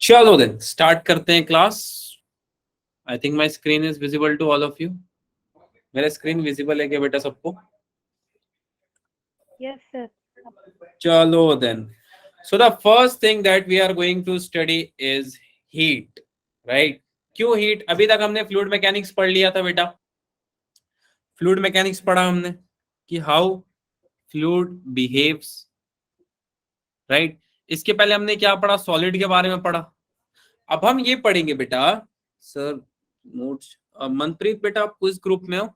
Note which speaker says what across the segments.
Speaker 1: चलो then start करते हैं class. I think my screen is visible to all of you. मेरा screen visible है क्या बेटा सबको?
Speaker 2: Yes sir.
Speaker 1: चलो then, so the first thing that we are going to study is heat, right? क्यों heat? अभी तक हमने फ्लूइड मैकेनिक्स पढ़ लिया था बेटा। फ्लूइड मैकेनिक्स पढ़ा हमने कि हाउ फ्लूइड बिहेव्स, राइट? इसके पहले हमने क्या पढ़ा? सॉलिड के बारे में पढ़ा। अब हम ये पढ़ेंगे बेटा, सर नोट्स। मनप्रीत बेटा आप किस ग्रुप में हो?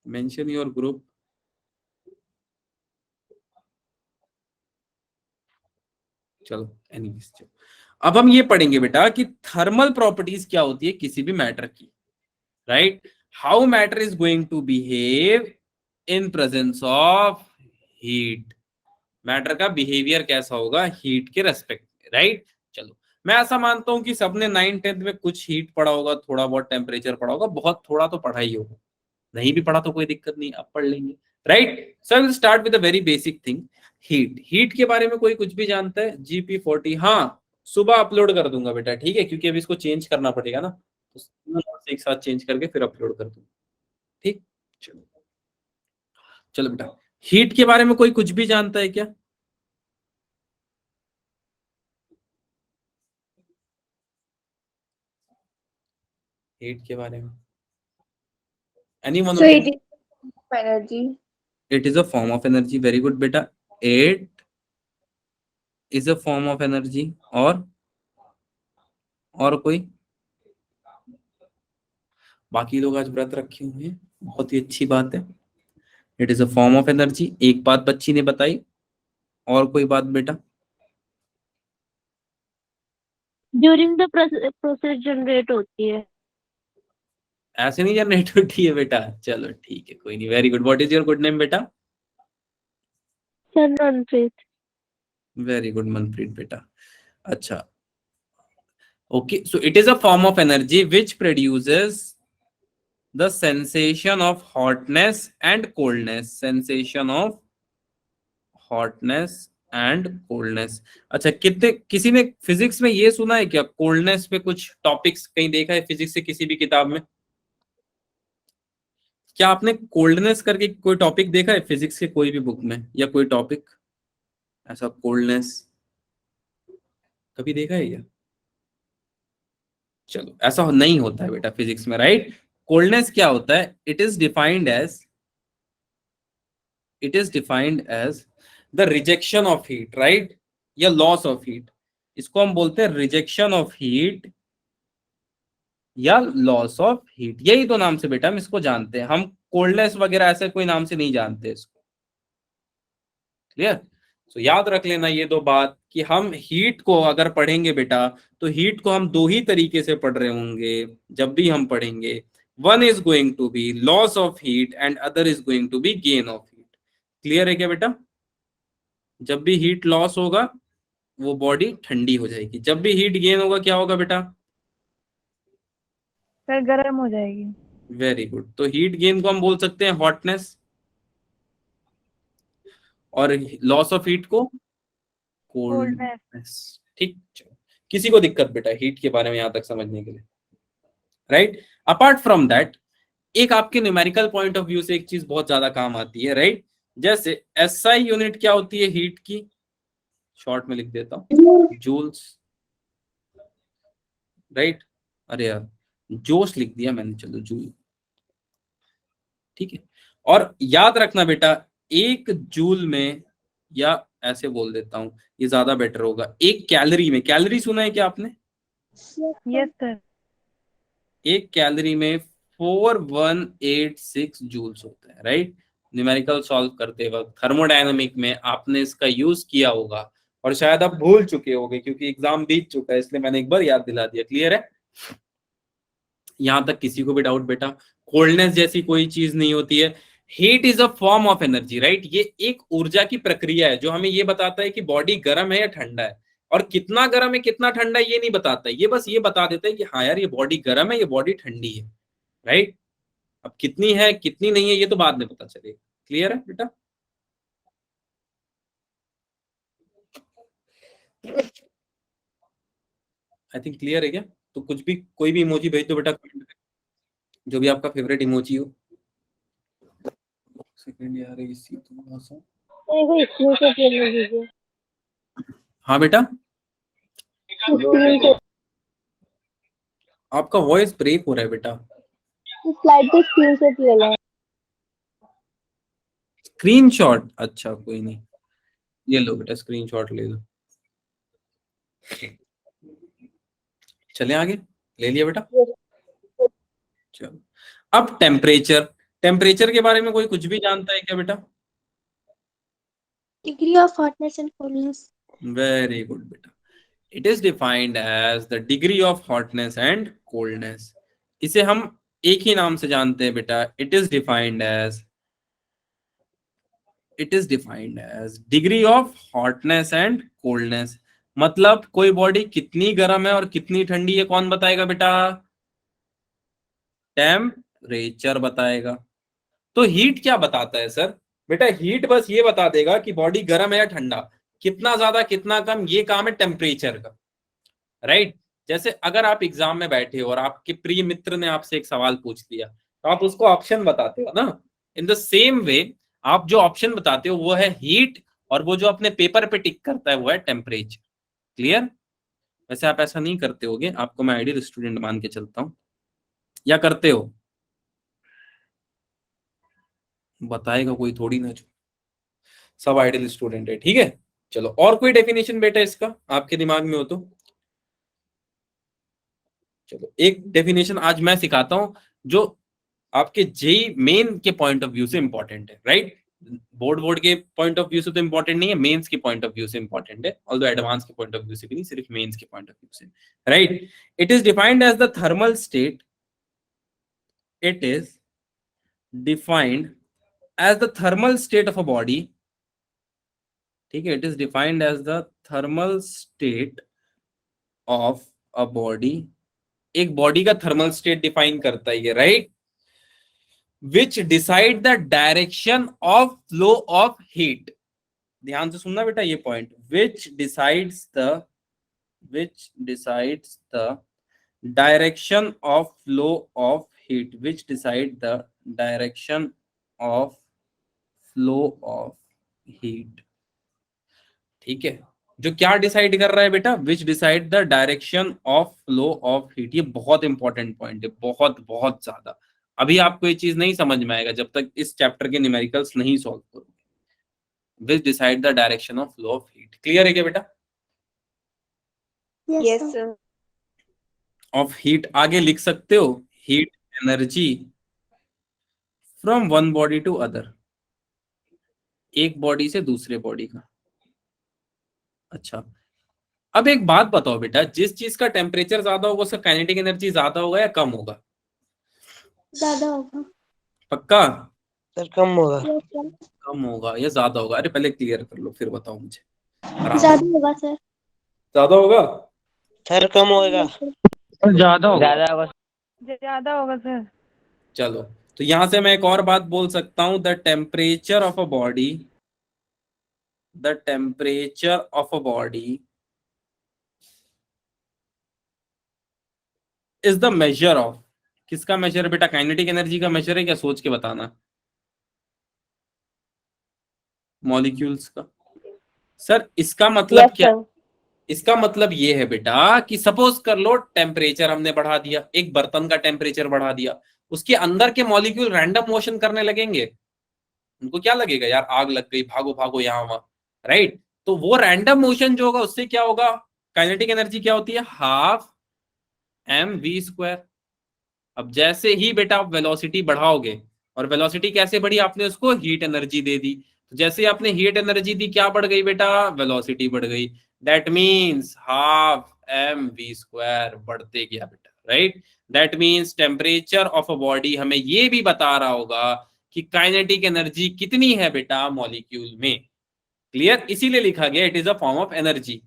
Speaker 1: Mention your group. चलो एनीवेज, अब हम ये पढ़ेंगे बेटा कि थर्मल प्रॉपर्टीज क्या होती है किसी भी मैटर की, right? How matter is going to behave in presence of heat. Matter का बिहेवियर कैसा होगा हीट के रेस्पेक्ट में, राइट? चलो, मैं ऐसा मानता हूं कि सबने 9th-10th में कुछ हीट पढ़ा होगा, थोड़ा बहुत टेम्परेचर पढ़ा होगा, बहुत थोड़ा तो पढ़ा ही होगा। नहीं भी पढ़ा तो कोई दिक्कत नहीं, अब पढ़ लेंगे, right? So I will start with a very basic thing, heat. Heat के बारे में कोई कुछ भी जानता है? GP40, हाँ सुबह अपलोड कर दूंगा बेटा, ठीक है? क्योंकि अभी इसको चेंज करना पड़ेगा ना, तो एक साथ चेंज करके फिर अपलोड कर दूंगा, ठीक? चलो चलो बेटा, हीट के बारे में कोई कुछ भी जानता है क्या? हीट के बारे में anyone?
Speaker 3: So it is energy.
Speaker 1: It is a form of energy. Very good बेटा, it is a form of energy। और कोई? बाकी लोग आज व्रत रखे हुए हैं, बहुत ही अच्छी बात है। It is a form of energy, एक बात बच्ची ने बताई। और कोई बात बेटा?
Speaker 2: ड्यूरिंग द प्रोसेस जनरेट होती है।
Speaker 1: ऐसे नहीं जनरेट होती है बेटा। चलो ठीक है, कोई नहीं, very good. What is your good name बेटा?
Speaker 2: Sir Manpreet.
Speaker 1: Very good Manpreet बेटा। अच्छा, okay, so it is a form of energy which produces the sensation of hotness and coldness, sensation of hotness and coldness। अच्छा, कितने किसी ने physics में ये सुना है क्या, कोल्डनेस पे कुछ टॉपिक्स कहीं देखा है फिजिक्स से किसी भी किताब में? क्या आपने कोल्डनेस करके कोई टॉपिक देखा है फिजिक्स के कोई भी बुक में, या कोई टॉपिक ऐसा कोल्डनेस कभी देखा है क्या? चलो, ऐसा नहीं होता है बेटा फिजिक्स में, राइट? कोल्डनेस क्या होता है? It is defined as the rejection of heat, right? या लॉस ऑफ हीट। इसको हम बोलते हैं रिजेक्शन ऑफ हीट या लॉस ऑफ हीट। यही तो नाम से बेटा हम इसको जानते हैं, हम कोल्डनेस वगैरह ऐसे कोई नाम से नहीं जानते इसको। क्लियर? सो याद रख लेना ये दो बात कि हम हीट को अगर पढ़ेंगे बेटा, तो हीट को हम दो ही तरीके से पढ़ रहे होंगे जब भी हम पढ़ेंगे। One is going to be loss of heat and other is going to be gain of heat. Clear है क्या बेटा? जब भी हीट लॉस होगा वो बॉडी ठंडी हो जाएगी, जब भी हीट गेन होगा क्या होगा बेटा?
Speaker 2: सर गर्म हो जाएगी।
Speaker 1: Very good. तो हीट गेन को हम बोल सकते हैं हॉटनेस, और लॉस ऑफ हीट को कोल्डनेस। ठीक, चलो, किसी को दिक्कत बेटा हीट के बारे में यहां तक समझने के लिए, राइट? अपार्ट फ्रॉम दैट, एक आपके न्यूमेरिकल पॉइंट ऑफ व्यू से एक चीज बहुत ज्यादा काम आती है, राइट? जैसे SI यूनिट क्या होती है हीट की? शॉर्ट में लिख देता हूं, जूल्स, राइट? अरे यार जोश लिख दिया मैंने, चलो जूल, ठीक है। और याद रखना बेटा, एक जूल में, या ऐसे बोल देता हूं ये ज्यादा बेटर होगा, एक कैलोरी में, कैलोरी सुना है क्या आपने?
Speaker 2: Yes sir.
Speaker 1: एक कैलोरी में 4186 जूल्स होते हैं, राइट? न्यूमेरिकल सॉल्व करते वक्त थर्मोडायनामिक में आपने इसका यूज किया होगा, और शायद आप भूल चुके होंगे क्योंकि एग्जाम बीत चुका है, इसलिए मैंने एक बार याद दिला दिया। क्लियर है? यहां तक किसी को भी डाउट बेटा? कोल्डनेस जैसी कोई चीज नहीं होती है। Heat is a form of energy, right? ये एक ऊर्जा की प्रक्रिया है जो हमें ये बताता है कि बॉडी गर्म है या ठंडा है, और कितना गर्म है कितना ठंडा है ये नहीं बताता है, ये बस ये बता देता है कि हाँ यार ये बॉडी गर्म है, ये बॉडी ठंडी है, राइट? अब कितनी है कितनी नहीं है ये तो बाद में पता चलेगा। क्लियर है बेटा? आई थिंक क्लियर है क्या? तो कुछ भी कोई भी इमोजी भेज दो बेटा, जो भी आपका फेवरेट इमोजी हो। सेकंड यार इसी थोड़ा सा।
Speaker 2: देखो स्क्रीनशॉट ले लीजिए।
Speaker 1: हाँ बेटा,
Speaker 2: स्क्रीनशॉट,
Speaker 1: आपका वॉइस ब्रेक हो रहा है बेटा।
Speaker 2: स्लाइड पे स्क्रीनशॉट ले लो।
Speaker 1: स्क्रीनशॉट, अच्छा कोई नहीं, ये लो बेटा स्क्रीनशॉट ले लो। चले आगे, ले लिया बेटा। चलो, अब टेम्परेचर, टेम्परेचर के बारे में कोई कुछ भी जानता है क्या बेटा?
Speaker 2: Degree of hotness and coldness.
Speaker 1: Very good बेटा, it is defined as the degree of hotness and coldness. इसे हम एक ही नाम से जानते हैं बेटा, it is defined as degree of hotness and coldness. मतलब कोई बॉडी कितनी गर्म है और कितनी ठंडी है कौन बताएगा बेटा? टेम्परेचर बताएगा। तो हीट क्या बताता है सर? बेटा हीट बस ये बता देगा कि बॉडी गर्म है या ठंडा, कितना ज्यादा कितना कम, ये काम है टेम्परेचर का, राइट? जैसे अगर आप एग्जाम में बैठे हो और आपके प्रिय मित्र ने आपसे एक सवाल पूछ लिया, तो आप उसको ऑप्शन बताते हो ना। इन द सेम वे आप जो ऑप्शन बताते हो वो है हीट, और वो जो अपने पेपर पे टिक करता है वो है टेम्परेचर। क्लियर? वैसे आप ऐसा नहीं करते होगे, आपको मैं आइडियल स्टूडेंट मान के चलता हूं, या करते हो? बताएगा कोई थोड़ी ना, जो सब आइडियल स्टूडेंट है, ठीक है। चलो, और कोई डेफिनेशन बेटा इसका आपके दिमाग में हो तो? चलो, एक डेफिनेशन आज मैं सिखाता हूं जो आपके जेई मेन के पॉइंट ऑफ व्यू से इंपॉर्टेंट है, राइट? बोर्ड के पॉइंट ऑफ व्यू से तो इंपॉर्टेंट नहीं है, मेंस के पॉइंट ऑफ व्यू से इंपॉर्टेंट है, ऑल्दो एडवांस के पॉइंट ऑफ व्यू से भी नहीं, सिर्फ मेंस के पॉइंट ऑफ व्यू से, right? It is defined as the thermal state, it is defined as the thermal state of a body, ठीक है, it is defined as the thermal state of a body. एक body का thermal state define करता है ये, right? Which decide the direction of flow of heat. ध्यान से सुनना बेटा ये point, which decides the direction of flow of heat, which decide the direction of flow of heat. ठीक है, जो क्या डिसाइड कर रहा है बेटा? Which decide the direction of flow of heat. ये बहुत इंपॉर्टेंट पॉइंट है, बहुत बहुत ज्यादा। अभी आपको ये चीज नहीं समझ में आएगा जब तक इस चैप्टर के न्यूमेरिकल्स नहीं सॉल्व करोगे। विच decide the direction of flow of heat, clear है क्या बेटा?
Speaker 3: Yes, sir.
Speaker 1: ऑफ हीट आगे लिख सकते हो, heat energy from one body to other, एक बॉडी से दूसरे बॉडी का। अच्छा, अब एक बात बताओ बेटा, जिस चीज का टेम्परेचर ज्यादा होगा उसका काइनेटिक एनर्जी ज्यादा होगा या कम होगा?
Speaker 2: ज्यादा होगा।
Speaker 1: पक्का?
Speaker 4: सर कम होगा।
Speaker 2: Yes, sir.
Speaker 1: कम होगा या ज्यादा होगा? अरे पहले क्लियर कर लो फिर बताओ मुझे आराम से।
Speaker 2: ज्यादा होगा सर।
Speaker 1: ज्यादा होगा?
Speaker 4: सर कम होएगा।
Speaker 2: Yes, sir.
Speaker 5: ज्यादा होगा।
Speaker 6: ज्यादा होगा सर।
Speaker 1: चलो, तो यहां से मैं एक और बात बोल सकता हूं, the temperature of a body, the temperature of a body is the measure of, किसका मेजर बेटा? काइनेटिक एनर्जी का मेजर है क्या? सोच के बताना। मॉलिक्यूल्स का। सर इसका मतलब
Speaker 3: Yes,
Speaker 1: क्या?
Speaker 3: sir.
Speaker 1: इसका मतलब ये है बेटा कि सपोज कर लो टेम्परेचर हमने बढ़ा दिया, एक बर्तन का टेम्परेचर बढ़ा दिया, उसके अंदर के मॉलिक्यूल रैंडम मोशन करने लगेंगे। उनको क्या लगेगा, यार आग लग गई, भागो भागो यहाँ वहां, राइट? तो वो रैंडम मोशन जो होगा उससे क्या होगा? काइनेटिक एनर्जी क्या होती है? Half M V square. अब जैसे ही बेटा आप वेलोसिटी बढ़ाओगे, और वेलोसिटी कैसे बढ़ी? आपने उसको हीट एनर्जी दे दी, तो जैसे ही आपने हीट एनर्जी दी क्या बढ़ गई बेटा? वेलोसिटी बढ़ गई। That means half M V square बढ़ते गया बेटा, right? That means temperature of a body हमें ये भी बता रहा होगा कि काइनेटिक एनर्जी कितनी है बेटा मॉलिक्यूल में। क्लियर? इसीलिए लिखा गया it is a form of energy.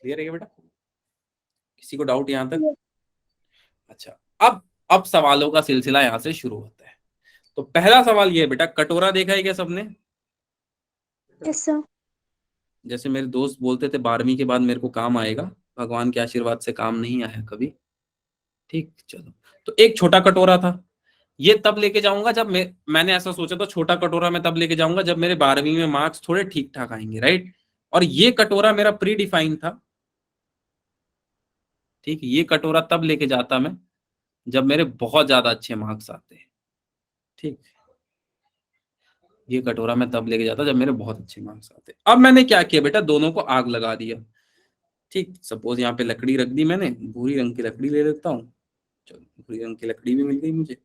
Speaker 1: Clear है क्या बेटा? किसी को डाउट यहां तक? अच्छा, अब सवालों का सिलसिला यहां से शुरू होता है। तो पहला सवाल ये है बेटा, कटोरा देखा है क्या सबने?
Speaker 2: Yes, sir.
Speaker 1: जैसे मेरे दोस्त बोलते थे 12वीं के बाद मेरे को काम आएगा, भगवान के आशीर्वाद से काम नहीं आया कभी। ठीक, चलो। तो एक छोटा कटोरा था, ये तब लेके जाऊंगा जब मैंने ऐसा सोचा था, छोटा कटोरा मैं तब लेके जाऊंगा जब मेरे 12वीं में मार्क्स थोड़े ठीक ठाक आएंगे, राइट। और ये कटोरा मेरा प्री डिफाइन था, ठीक। ये कटोरा तब लेके जाता मैं जब मेरे बहुत ज्यादा अच्छे मार्क्स आते हैं, ठीक। ये कटोरा मैं तब लेके जाता जब मेरे बहुत अच्छे मार्क्स आते। अब मैंने क्या किया बेटा, दोनों को आग लगा दिया, ठीक। सपोज यहाँ पे लकड़ी रख दी मैंने, भूरी रंग की लकड़ी ले लेता हूँ, चलो भूरी रंग की लकड़ी भी मिल गई मुझे,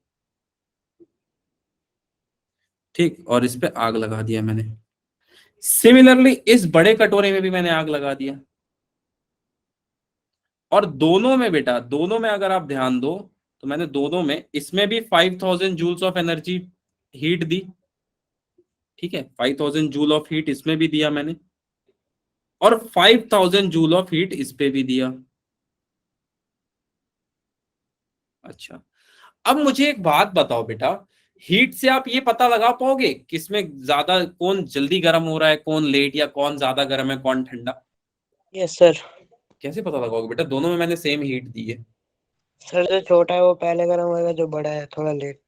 Speaker 1: ठीक। और इस पे आग लगा दिया मैंने। सिमिलरली इस बड़े कटोरे में भी मैंने आग लगा दिया, और दोनों में बेटा, दोनों में अगर आप ध्यान दो तो मैंने दोनों में, इसमें भी 5000 जूल्स ऑफ एनर्जी हीट दी, ठीक है। 5000 जूल ऑफ हीट इसमें भी दिया मैंने, और 5000 जूल ऑफ हीट इस पे भी दिया। अच्छा, अब मुझे एक बात बताओ बेटा, हीट से आप ये पता लगा पाओगे किसमें ज्यादा, कौन जल्दी गर्म हो रहा है, कौन लेट, या कौन ज्यादा गर्म है, कौन ठंडा?
Speaker 4: Yes sir.
Speaker 1: कैसे पता लगाओगे बेटा? दोनों में मैंने सेम हीट दी है।
Speaker 4: सर जो छोटा है वो पहले गर्म होएगा, जो बड़ा है थोड़ा लेट।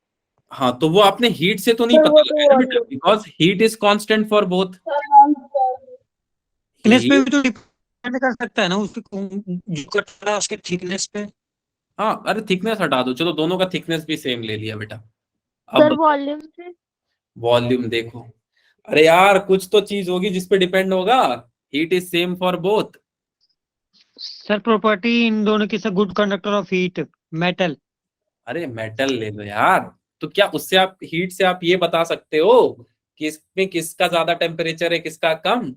Speaker 1: हाँ, तो वो आपने हीट से तो नहीं
Speaker 3: सर
Speaker 1: पता
Speaker 3: वो तो
Speaker 1: लगाया ना बेटा, because heat is constant for both.
Speaker 5: Thickness पे भी तो डिपेंड कर सकता है ना, उसके जो कटोरा है उसके थिकनेस पे।
Speaker 1: हाँ, अरे थिकनेस हटा दो, चलो दोनों का थिकनेस भी सेम ले लिया बेटा।
Speaker 2: सर
Speaker 1: अब
Speaker 2: वॉल्यूम से।
Speaker 1: वॉल्यूम देखो, अरे यार कुछ तो चीज होगी जिस पे डिपेंड होगा। Heat is same for both.
Speaker 5: Sir property in दोनों की, sir good conductor of heat, metal.
Speaker 1: अरे मेटल ले लो यार, तो क्या उससे आप, हीट से आप ये बता सकते हो कि इसमें किसका ज्यादा टेम्परेचर है, किसका कम?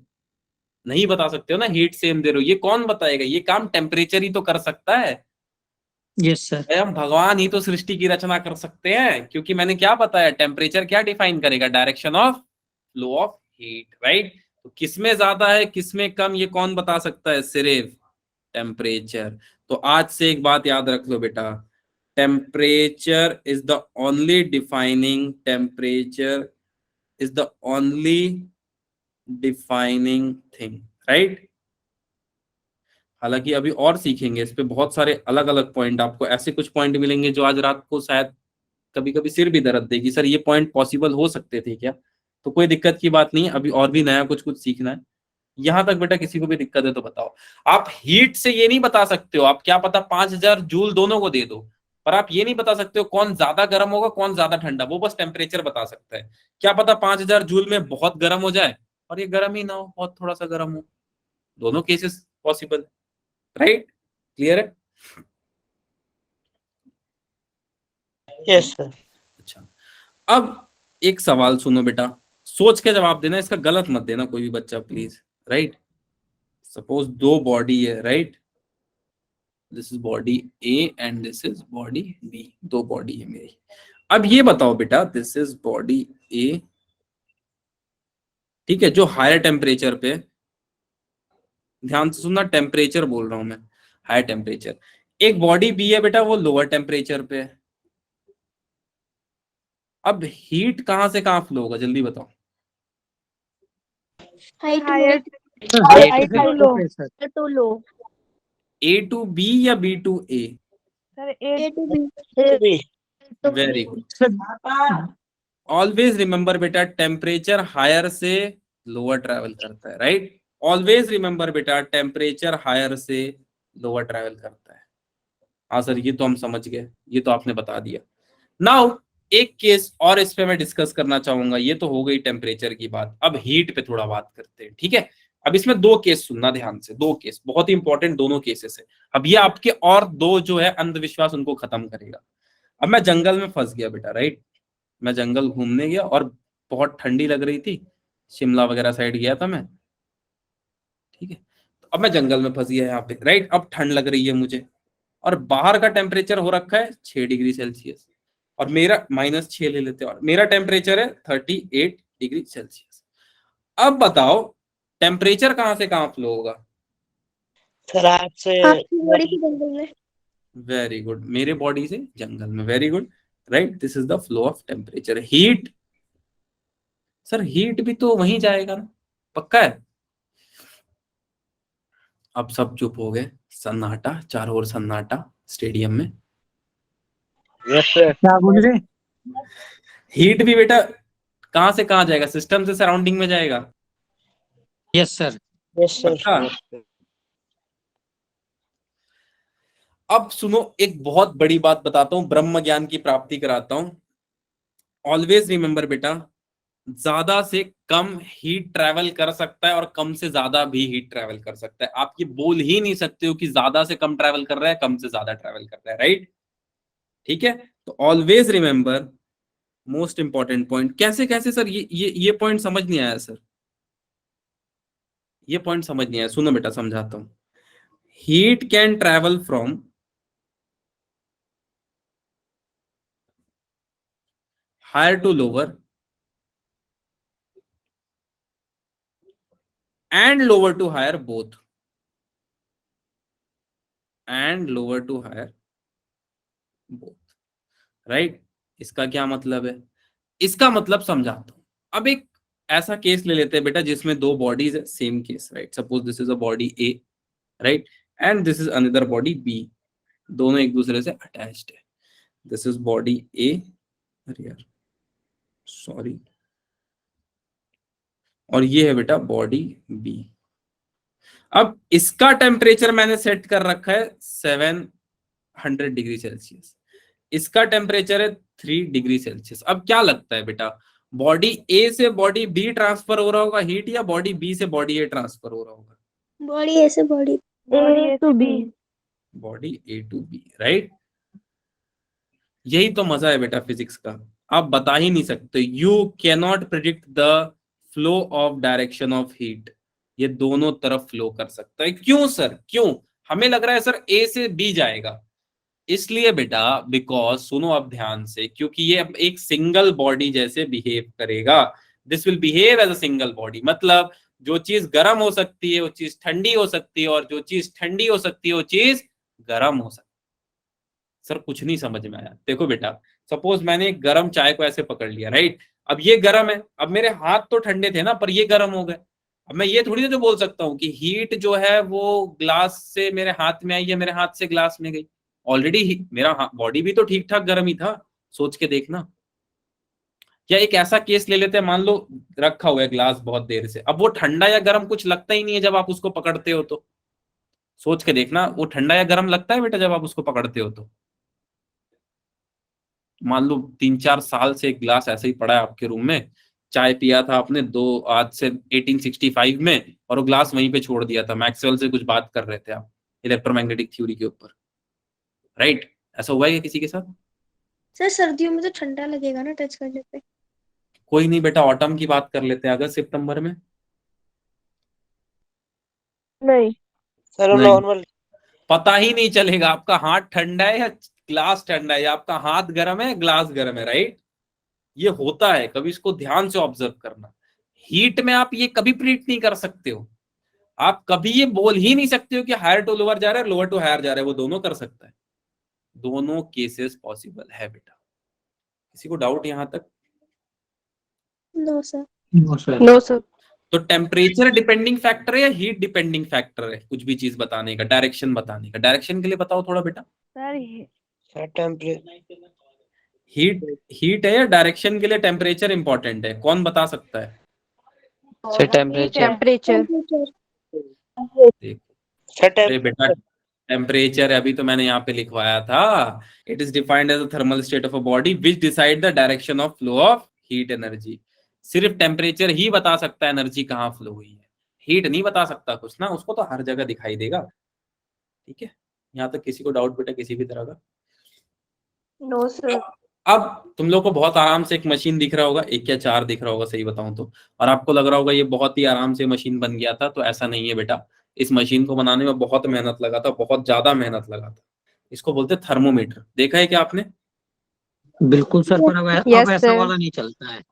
Speaker 1: नहीं बता सकते हो ना, हीट सेम दे रहे हो, ये कौन बताएगा? ये काम टेम्परेचर ही तो कर सकता है।
Speaker 5: Yes sir.
Speaker 1: हम भगवान ही तो सृष्टि की रचना कर सकते हैं, क्योंकि मैंने क्या बताया, टेम्परेचर क्या डिफाइन करेगा? Direction of flow of heat, right. तो किसमें ज्यादा है किसमें कम, ये कौन बता सकता है? सिर्फ टेम्परेचर। तो आज से एक बात याद रख लो बेटा, temperature is the only defining, temperature is the only defining thing, right. हालांकि अभी और सीखेंगे इस पे, बहुत सारे अलग अलग पॉइंट, आपको ऐसे कुछ पॉइंट मिलेंगे जो आज रात को शायद कभी कभी सिर भी दर्द देगी, सर ये पॉइंट पॉसिबल हो सकते थे क्या? तो कोई दिक्कत की बात नहीं है, अभी और भी नया कुछ कुछ सीखना है। यहां तक बेटा किसी को भी दिक्कत है तो बताओ। आप हीट से ये नहीं बता सकते हो, आप क्या पता 5000 जूल दोनों को दे दो, पर आप ये नहीं बता सकते हो कौन ज्यादा गर्म होगा कौन ज्यादा ठंडा, वो बस टेम्परेचर बता सकता है। क्या पता 5000 जूल में बहुत गर्म हो जाए और ये गर्म ही ना हो, बहुत थोड़ा सा गर्म हो। दोनों केसेस पॉसिबल, राइट। क्लियर है?
Speaker 4: Yes sir.
Speaker 1: अच्छा, अब एक सवाल सुनो बेटा, सोच के जवाब देना, इसका गलत मत देना कोई भी बच्चा प्लीज, राइट। सपोज दो बॉडी है, right, this is body A and this is body B, दो बॉडी है मेरी। अब ये बताओ बेटा, दिस इज बॉडी ए, ठीक है, जो हायर टेम्परेचर पे, ध्यान से सुनना, टेम्परेचर बोल रहा हूं मैं, हायर टेम्परेचर। एक बॉडी बी है बेटा, वो लोअर टेम्परेचर पे है। अब हीट कहां से कहां फ्लो होगा, जल्दी बताओ।
Speaker 2: Height
Speaker 6: higher
Speaker 5: height
Speaker 6: high low.
Speaker 5: Sir.
Speaker 2: To low.
Speaker 1: A to B या B to A?
Speaker 6: Sir
Speaker 2: A
Speaker 6: A
Speaker 2: to B.
Speaker 4: भी
Speaker 1: very good.
Speaker 5: Sir
Speaker 1: always remember बेटा, टेम्परेचर हायर से लोअर ट्रैवल करता है, राइट। ऑलवेज रिमेंबर बेटा, temperature higher से lower travel करता है। हाँ सर, ये तो हम समझ गए, ये तो आपने बता दिया। नाउ एक केस और इस पे मैं डिस्कस करना चाहूंगा, ये तो हो गई टेम्परेचर की बात, अब हीट पे थोड़ा बात करते हैं, ठीक है। अब इसमें दो केस सुनना ध्यान से, दो केस बहुत ही इंपॉर्टेंट, दोनों केसेस है। अब ये आपके और दो जो है अंधविश्वास उनको खत्म करेगा। अब मैं जंगल में फंस गया बेटा, राइट, मैं जंगल घूमने गया और बहुत ठंडी लग रही थी, शिमला वगैरह साइड गया था मैं, ठीक है। तो अब मैं जंगल में फंस गया यहाँ पे, राइट, अब ठंड लग रही है मुझे, और बाहर का टेम्परेचर हो रखा है 6 डिग्री सेल्सियस, और मेरा -6 ले लेते हैं, और मेरा टेम्परेचर है 38 डिग्री सेल्सियस। अब बताओ टेम्परेचर कहां से कहां फ्लो होगा?
Speaker 4: सर आपसे
Speaker 2: आपकी बॉडी की जंगल में।
Speaker 1: वेरी गुड, मेरे बॉडी से जंगल में, very good, right. This is the flow of temperature. Heat, sir heat भी तो वहीं जाएगा ना, पक्का है? अब सब चुप हो गए, सन्नाटा, चारों ओर सन्नाटा स्टेडियम में।
Speaker 4: Yes sir.
Speaker 5: क्या बोल रहे?
Speaker 1: हीट भी बेटा कहां से कहां जाएगा, सिस्टम से सराउंडिंग में जाएगा।
Speaker 5: Yes sir.
Speaker 4: Yes sir.
Speaker 1: पक्का? अब सुनो, एक बहुत बड़ी बात बताता हूं, ब्रह्म ज्ञान की प्राप्ति कराता हूं। ऑलवेज रिमेंबर बेटा, ज्यादा से कम हीट ट्रैवल कर सकता है और कम से ज्यादा भी हीट ट्रैवल कर सकता है। आप ये बोल ही नहीं सकते हो कि ज्यादा से कम ट्रैवल कर रहा है, कम से ज्यादा ट्रैवल कर रहा है, राइट? ठीक है, तो always remember, most important point. कैसे कैसे सर, ये पॉइंट समझ नहीं आया सर, ये पॉइंट समझ नहीं आया। सुनो बेटा, समझाता हूं। Heat can travel from higher to lower and lower to higher both, and lower to higher both, right? इसका क्या मतलब है? इसका मतलब समझाता हूं। अब एक ऐसा केस ले लेते हैं बेटा जिसमें दो बॉडीज है, same case, right? Suppose this is a body A, right, and this is another body B, दोनों एक दूसरे से अटैच्ड है। दिस इज बॉडी ए, अरे यार सॉरी, और ये है बेटा बॉडी बी। अब इसका टेम्परेचर मैंने सेट कर रखा है 700 डिग्री सेल्सियस, इसका टेम्परेचर है 3 डिग्री सेल्सियस। अब क्या लगता है बेटा, बॉडी ए से बॉडी बी ट्रांसफर हो रहा होगा हीट, या बॉडी बी से बॉडी ए ट्रांसफर हो रहा होगा?
Speaker 3: बॉडी ए से body
Speaker 2: A to B.
Speaker 1: Body A to B, right? यही तो मजा है बेटा फिजिक्स का, आप बता ही नहीं सकते। You can not predict the flow of direction of heat, ये दोनों तरफ फ्लो कर सकता है। क्यों सर, क्यों? हमें लग रहा है सर ए से बी जाएगा, इसलिए बेटा बिकॉज, सुनो अब ध्यान से, क्योंकि ये अब एक सिंगल बॉडी जैसे बिहेव करेगा। This will behave as a single body, मतलब जो चीज गर्म हो सकती है वो चीज ठंडी हो सकती है, और जो चीज ठंडी हो सकती है वो चीज गर्म हो सकती है। सर कुछ नहीं समझ में आया। देखो बेटा, सपोज मैंने एक गर्म चाय को ऐसे पकड़ लिया, राइट? अब ये गर्म है, अब मेरे हाथ तो ठंडे थे ना, पर ये गर्म हो गए। अब मैं ये थोड़ी ना तो बोल सकता हूँ कि हीट जो है वो ग्लास से मेरे हाथ में आई है, मेरे हाथ से ग्लास में गई। ऑलरेडी मेरा बॉडी भी तो ठीक ठाक गर्म ही था, सोच के देखना। या एक ऐसा केस ले लेते हैं, मान लो रखा हुआ है ग्लास बहुत देर से, अब वो ठंडा या गर्म कुछ लगता ही नहीं है जब आप उसको पकड़ते हो, तो सोच के देखना वो ठंडा या गर्म लगता है बेटा जब आप उसको पकड़ते हो? तो मान लो 3-4 साल से एक ग्लास ऐसे ही पड़ा है आपके रूम में, चाय पिया था आपने आज से 1865 में, और वो ग्लास वहीं पे छोड़ दिया था, मैक्सवेल से कुछ बात कर रहे थे आप इलेक्ट्रोमैग्नेटिक थ्योरी के ऊपर, राइट? ऐसा हुआ है क्या किसी के साथ?
Speaker 3: सर सर्दियों में तो ठंडा लगेगा ना टच करने पे।
Speaker 1: कोई नहीं बेटा, ऑटम की बात कर लेते हैं, अगस्त सितंबर में।
Speaker 2: नहीं.
Speaker 4: सर
Speaker 1: नहीं,
Speaker 4: नॉर्मल।
Speaker 1: पता ही नहीं चलेगा आपका हाथ ठंडा है या ग्लास ठंडा है, या आपका हाथ गर्म है ग्लास गर्म है, राइट? ये होता है, कभी इसको ध्यान से ऑब्जर्व करना। हीट में आप ये कभी प्रिडिक्ट नहीं कर सकते हो, आप कभी ये बोल ही नहीं सकते हो कि हायर टू लोअर जा रहा है, लोअर टू हायर जा रहा है, वो दोनों कर सकता है, दोनों केसेस पॉसिबल है बेटा। किसी को डाउट यहां तक?
Speaker 3: No sir.
Speaker 5: No sir.
Speaker 2: No, sir.
Speaker 1: तो टेम्परेचर डिपेंडिंग फैक्टर है या हीट डिपेंडिंग फैक्टर है कुछ भी चीज बताने का, डायरेक्शन बताने का? डायरेक्शन के लिए बताओ थोड़ा बेटा।
Speaker 6: Sir
Speaker 4: sir temperature.
Speaker 1: Heat heat है या डायरेक्शन के लिए टेम्परेचर इंपॉर्टेंट है? कौन बता सकता है?
Speaker 4: Sir temperature.
Speaker 2: Temperature.
Speaker 4: सर
Speaker 1: अरे बेटा टेम्परेचर अभी तो मैंने यहाँ पे लिखवाया था, it is defined as a thermal state of a body which decide the direction of flow of heat energy. सिर्फ टेम्परेचर ही बता सकता है एनर्जी कहाँ फ्लो हुई है, हीट नहीं बता सकता कुछ ना, उसको तो हर जगह दिखाई देगा। ठीक है, यहाँ तक किसी को डाउट बेटा किसी भी तरह का?
Speaker 3: No sir.
Speaker 1: अब तुम लोग को बहुत आराम से एक मशीन दिख रहा होगा, एक या चार दिख रहा होगा सही बताऊं तो, और आपको लग रहा होगा ये बहुत ही आराम से मशीन बन गया था, तो ऐसा नहीं है बेटा। इस मशीन को बनाने में बहुत मेहनत लगा था, बहुत ज्यादा मेहनत लगा था। इसको बोलते थर्मोमीटर, देखा है क्या आपने?
Speaker 5: बिल्कुल सर, पर अब
Speaker 2: Yes,
Speaker 5: ऐसा
Speaker 2: sir.
Speaker 5: वाला नहीं चलता है,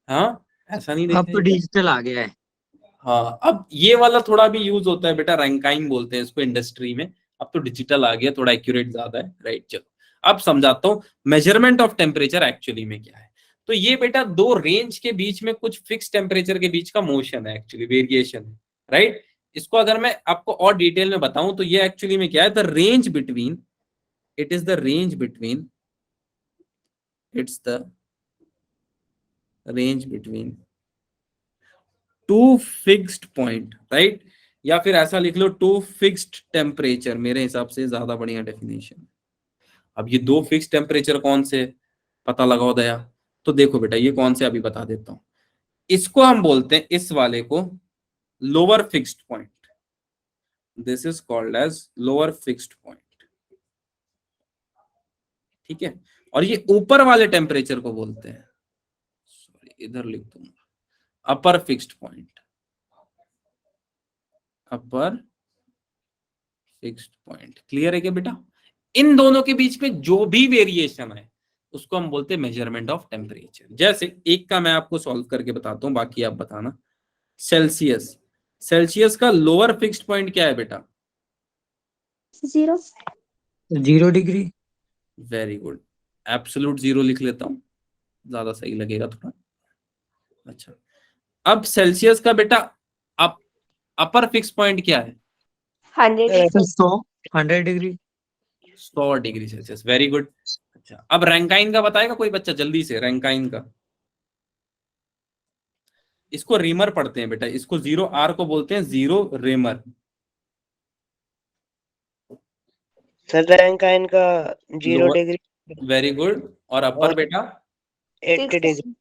Speaker 1: हाँ, ऐसा नहीं
Speaker 5: अब
Speaker 1: देखा
Speaker 5: तो
Speaker 1: है?
Speaker 5: डिजिटल आ गया है।
Speaker 1: हाँ, अब ये वाला थोड़ा भी यूज होता है बेटा, रैंकाइन बोलते हैं इसको इंडस्ट्री में। अब तो डिजिटल आ गया, थोड़ा एक्यूरेट ज्यादा है, राइट? चलो अब समझाता हूँ मेजरमेंट ऑफ टेम्परेचर एक्चुअली में क्या है। तो ये बेटा दो रेंज के बीच में कुछ फिक्स टेम्परेचर के बीच का मोशन है, एक्चुअली वेरिएशन है, राइट? इसको अगर मैं आपको और डिटेल में बताऊं तो ये एक्चुअली में क्या है, the range between, it is the range between, it's the range between two fixed point, right, या फिर ऐसा लिख लो टू फिक्स्ड टेम्परेचर, मेरे हिसाब से ज्यादा बढ़िया डेफिनेशन। अब ये दो फिक्स्ड टेम्परेचर कौन से, पता लगाओ दया। तो देखो बेटा ये कौन से अभी बता देता हूं, इसको हम बोलते हैं, इस वाले को lower fixed point, this is called as lower fixed point, ठीक है। और ये ऊपर वाले टेम्परेचर को बोलते हैं, सॉरी इधर लिख दूंगा, अपर फिक्स्ड पॉइंट, अपर फिक्स्ड पॉइंट। क्लियर है क्या बेटा? इन दोनों के बीच में जो भी वेरिएशन है उसको हम बोलते हैं मेजरमेंट ऑफ टेम्परेचर। जैसे एक का मैं आपको सॉल्व करके बताता हूं, बाकी आप बताना। सेल्सियस, सेल्सियस का लोअर फिक्स्ड पॉइंट क्या है बेटा?
Speaker 3: 0।
Speaker 5: 0 डिग्री।
Speaker 1: वेरी गुड, एब्सोल्यूट 0 लिख लेता हूं, ज्यादा सही लगेगा थोड़ा। अच्छा, अब सेल्सियस का बेटा अपर फिक्स पॉइंट क्या है?
Speaker 5: 100 degree.
Speaker 1: 100 degree Celsius, very good. अच्छा, अब रैंकाइन का बताएगा कोई बच्चा जल्दी से? रैंकाइन का, इसको रीमर पढ़ते हैं बेटा, इसको 0R को बोलते हैं 0 रेमर।
Speaker 4: सर रैंकाइन का 0 डिग्री।
Speaker 1: Very good. और अपर बेटा?
Speaker 4: 80 डिग्री।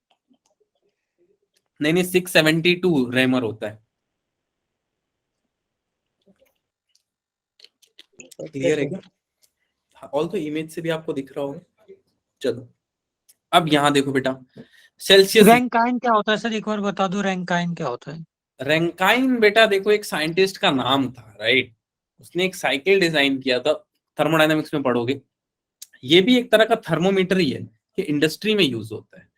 Speaker 1: नहीं 672 रेमर होता है। क्लियर है क्या? ऑल तो इमेज से भी आपको दिख रहा होगा। चलो अब यहां देखो बेटा, सेल्सियस।
Speaker 5: रैंकाइन क्या होता है सर, एक बार बता दो रैंकाइन क्या होता है?
Speaker 1: रैंकाइन बेटा देखो एक साइंटिस्ट का नाम था, राइट, उसने एक साइकिल डिजाइन किया था, थर्मोडायनेमिक्स में पढ़ोगे। ये भी एक तरह का थर्मोमीटर ही है, ये इंडस्ट्री में यूज होता है,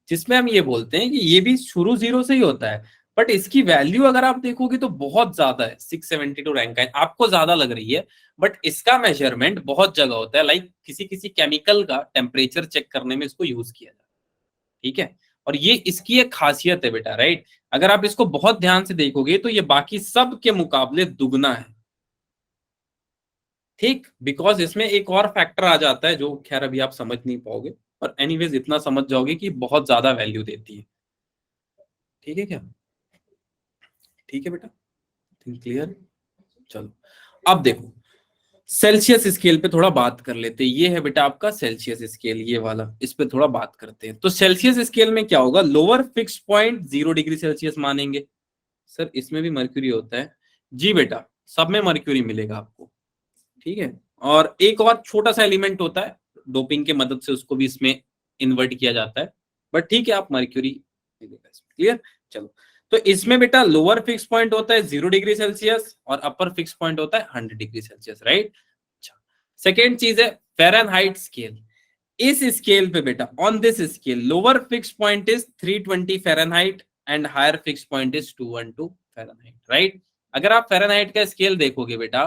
Speaker 1: जिसमें हम ये बोलते हैं कि ये भी शुरू 0 से ही होता है, बट इसकी वैल्यू अगर आप देखोगे तो बहुत ज्यादा है। 672 रैंकाइन आपको ज्यादा लग रही है, बट इसका मेजरमेंट बहुत जगह होता है। लाइक किसी किसी केमिकल का टेम्परेचर चेक करने में इसको यूज किया जाता है, ठीक है। और ये इसकी एक खासियत है बेटा, राइट, अगर आप इसको बहुत ध्यान से देखोगे तो ये बाकी सब के मुकाबले दुगना है, ठीक, बिकॉज इसमें एक और फैक्टर आ जाता है जो खैर अभी आप समझ नहीं पाओगे, और एनीवेज इतना समझ जाओगे कि बहुत ज्यादा वैल्यू देती है, ठीक है क्या? ठीक है बेटा, क्लियर? चलो अब देखो सेल्सियस स्केल पे थोड़ा बात कर लेते हैं। ये है बेटा आपका सेल्सियस स्केल, ये वाला, इस पे थोड़ा बात करते हैं। तो सेल्सियस स्केल में क्या होगा, lower fix point 0 degree Celsius मानेंगे। सर इसमें भी मर्क्यूरी होता है? जी बेटा, सब में मर्क्यूरी मिलेगा आपको, ठीक है। और एक और छोटा सा एलिमेंट होता है, डोपिंग के मदद से उसको भी इसमें इन्वर्ट किया जाता है, बट ठीक है, आप मर्क्यूरी, क्लियर। चलो, तो इसमें बेटा लोअर फिक्स पॉइंट होता है 0 डिग्री सेल्सियस और अपर फिक्स पॉइंट होता है 100 डिग्री सेल्सियस, राइट। अच्छा, सेकेंड चीज है फ़ारेनहाइट स्केल। इस स्केल पे बेटा, on this scale, lower fix point is 320 Fahrenheit and higher fix point is 212 Fahrenheit, right. अगर आप फ़ारेनहाइट का स्केल देखोगे बेटा,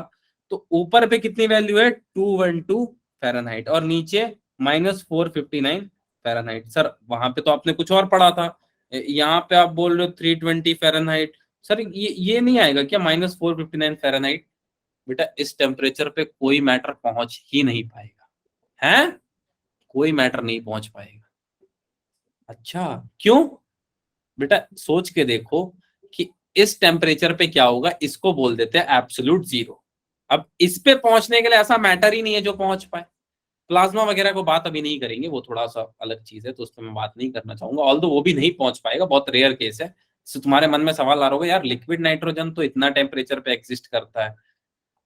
Speaker 1: तो ऊपर पे कितनी वैल्यू है, 212 फ़ारेनहाइट, और नीचे -459 फ़ारेनहाइट। सर वहां पे तो आपने कुछ और पढ़ा था, यहाँ पे आप बोल रहे हो 320 फ़ारेनहाइट। सर ये नहीं आएगा क्या -459 फ़ारेनहाइट? बेटा इस टेम्परेचर पे कोई मैटर पहुंच ही नहीं पाएगा, है, कोई मैटर नहीं पहुंच पाएगा। अच्छा क्यों? बेटा सोच के देखो कि इस टेम्परेचर पे क्या होगा, इसको बोल देते हैं एब्सोल्यूट 0। अब इस पे पहुंचने के लिए ऐसा मैटर ही नहीं है जो पहुंच पाए। प्लाज्मा वगैरह को बात अभी नहीं करेंगे, वो थोड़ा सा अलग चीज है, तो उस पर मैं बात नहीं करना चाहूंगा, ऑल्दो वो भी नहीं पहुंच पाएगा, बहुत रेयर केस है। तो तुम्हारे मन में सवाल आ रहा होगा, यार लिक्विड नाइट्रोजन तो इतना टेम्परेचर पे एग्जिस्ट करता है,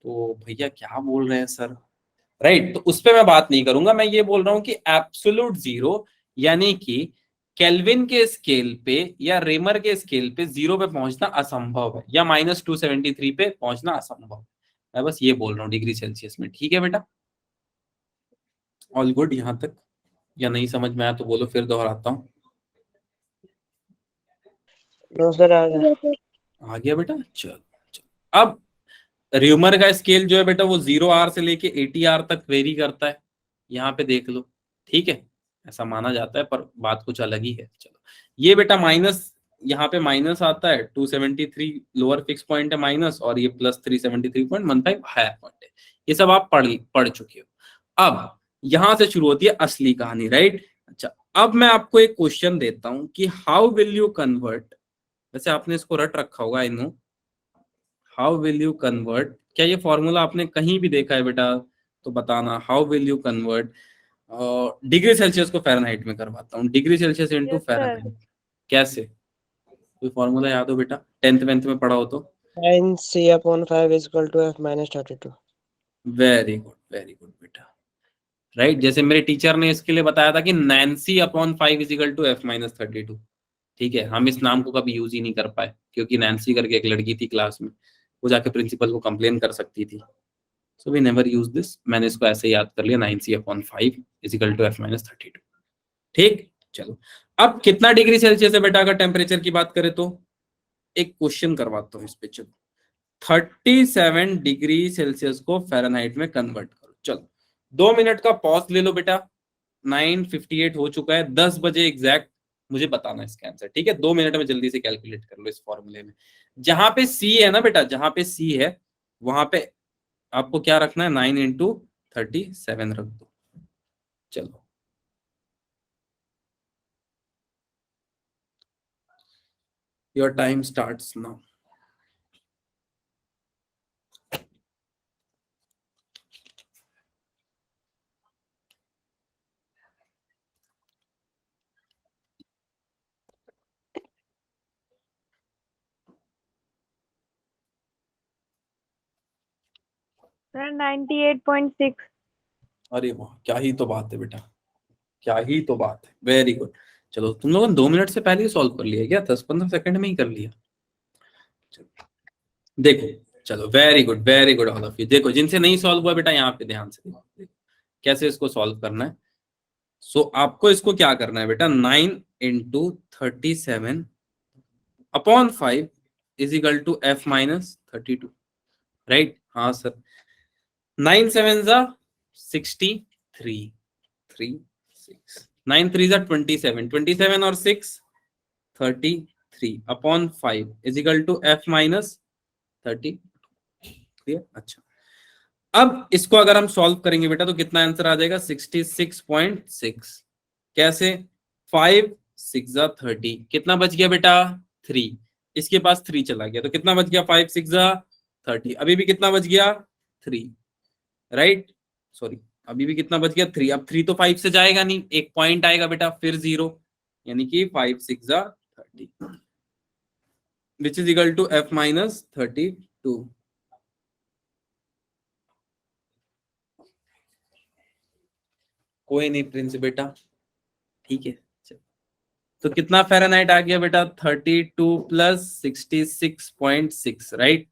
Speaker 1: तो भैया क्या बोल रहे हैं सर, राइट। तो उस पर मैं बात नहीं करूंगा, मैं ये बोल रहा हूँ कि एब्सोल्यूट 0 यानी कि केल्विन के स्केल पे या रेमर के स्केल पे 0 पे पहुंचना असंभव है, या -273 पे पहुंचना असंभव है। मैं बस ये बोल रहा हूँ डिग्री सेल्सियस में, ठीक है बेटा? ऑल गुड यहां तक? या नहीं समझ में आया तो बोलो, फिर दोहराता हूँ।
Speaker 4: नो सर आ गया।
Speaker 1: आ गया बेटा? चलो अब र्यूमर का स्केल जो है बेटा वो 0R से लेके 80R तक वेरी करता है, यहाँ पे देख लो, ठीक है, ऐसा माना जाता है, पर बात कुछ अलग ही है। चलो ये बेटा यहाँ पे माइनस आता है, 273 लोअर फिक्स पॉइंट है माइनस, और ये प्लस 373.15 हायर पॉइंट है। ये सब आप पढ़ चुके हो। अब यहां से शुरू होती है असली कहानी, राइट। अच्छा, अब मैं आपको एक क्वेश्चन देता हूं कि हाउ विल यू कन्वर्ट, वैसे आपने इसको रट रखा होगा, I know, how will you convert, क्या ये फॉर्मूला आपने कहीं भी देखा है बेटा तो बताना। How will you convert degree Celsius को फ़ारेनहाइट में करवाता हूँ, degree Celsius into
Speaker 6: Yes, sir.
Speaker 1: Fahrenheit, कैसे? कोई फॉर्मूला याद हो बेटा, 10th 11th में पढ़ा हो तो?
Speaker 4: 9c/5 is equal to f minus 32.
Speaker 1: Very good बेटा, राइट। जैसे मेरे टीचर ने इसके लिए बताया था कि नैन्सी/5 is equal to f minus 32। ठीक है, हम इस नाम को कभी यूज ही नहीं कर पाए, क्योंकि नैन्सी करके एक लड़की थी क्लास में, वो जाके प्रिंसिपल को कंप्लेन कर सकती थी। So we never use this, मैंने इसको ऐसे ही याद कर लिया, 9c/5 is equal to f minus 32। ठीक, चलो अब कितना डिग्री सेल्सियस है बेटा, अगर टेम्परेचर की बात करें तो? एक क्वेश्चन करवाता हूँ इस पे, चलो 37 डिग्री सेल्सियस को फ़ारेनहाइट में कन्वर्ट करो। चलो 2 मिनट का पॉज ले लो बेटा, 9:58 हो चुका है, 10 बजे एग्जैक्ट मुझे बताना इसका आंसर, ठीक है। 2 मिनट में जल्दी से कैलकुलेट कर लो इस फॉर्मूले में। जहां पे सी है ना बेटा, जहां पे सी है वहां पे आपको क्या रखना है, 9 इंटू 37 रख दो। चलो your time starts now.
Speaker 6: Sir, 98.6.
Speaker 1: अरे वाह, क्या ही तो बात है बेटा, क्या ही तो बात है, वेरी गुड। चलो तुम लोगों ने 2 मिनट से पहले ही सॉल्व कर लिया क्या, 10-15 सेकंड में ही कर लिया? चलो देखो, चलो very good all of you. देखो जिनसे नहीं सॉल्व हुआ बेटा, यहाँ पे ध्यान से देखो कैसे इसको सॉल्व करना है। सो आपको इसको क्या करना है बेटा, 9 into 37/5 is equal to f minus 32, right. हाँ सर, 9 7 जा 63, 3 6, 9 3 जा 27, 27 और 6 33/5 is equal to f minus 30। Clear? अच्छा, अब इसको अगर हम सॉल्व करेंगे बेटा तो कितना आंसर आ जाएगा, 66.6। कैसे? 5 6 जा 30, कितना बच गया बेटा, 3। इसके पास 3 चला गया तो कितना बच गया, 5 6 जा 30, अभी भी कितना बच गया, 3, राइट। सॉरी, अभी भी कितना बच गया, 3। अब 3 तो 5 से जाएगा नहीं, एक पॉइंट आएगा बेटा फिर 0, यानी कि 5 6 जा 30 which is equal to f minus 32। कोई नहीं प्रिंस बेटा, ठीक है। चलो, तो कितना फ़ारेनहाइट आ गया बेटा, 32 प्लस 66.6, राइट।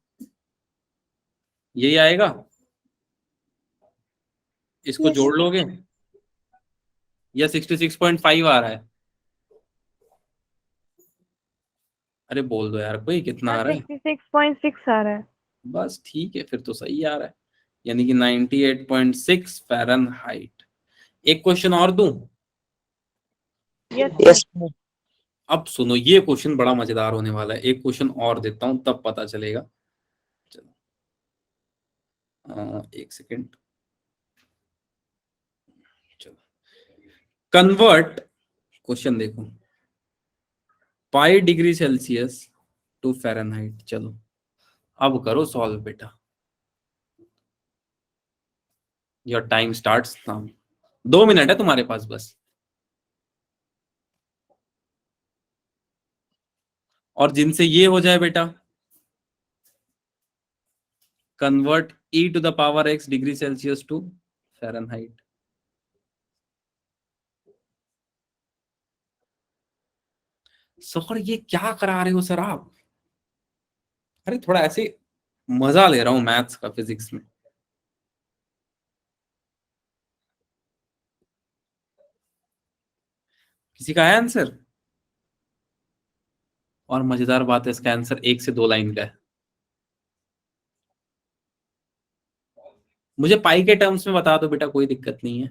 Speaker 1: यही आएगा, इसको
Speaker 3: Yes.
Speaker 1: जोड़ लोगे या 66.5 आ रहा है? अरे बोल दो यार कोई, कितना आ
Speaker 6: Sir,
Speaker 1: रहा है?
Speaker 6: 66.6 आ रहा है.
Speaker 1: बस ठीक है, फिर तो सही आ रहा है, यानी कि 98.6 फ़ारेनहाइट। एक क्वेश्चन और दूं?
Speaker 6: Yes,
Speaker 4: Yes,
Speaker 6: sir.
Speaker 4: sir.
Speaker 1: अब सुनो, ये क्वेश्चन बड़ा मजेदार होने वाला है, एक क्वेश्चन और देता हूं तब पता चलेगा। चलो एक सेकेंड, चलो कन्वर्ट, क्वेश्चन देखो, pi degree Celsius to Fahrenheit. चलो अब करो सॉल्व बेटा, your time starts now. 2 minute है तुम्हारे पास बस, और जिनसे ये हो जाए बेटा, convert e to the power x degree Celsius to Fahrenheit. Sir ये क्या करा रहे हो सर आप? अरे थोड़ा ऐसे मजा ले रहा हूं मैथ्स का, फिजिक्स में। किसी का है आंसर? और मजेदार बात है, इसका आंसर 1 से 2 लाइन का है। मुझे पाई के टर्म्स में बता दो बेटा, कोई दिक्कत नहीं है।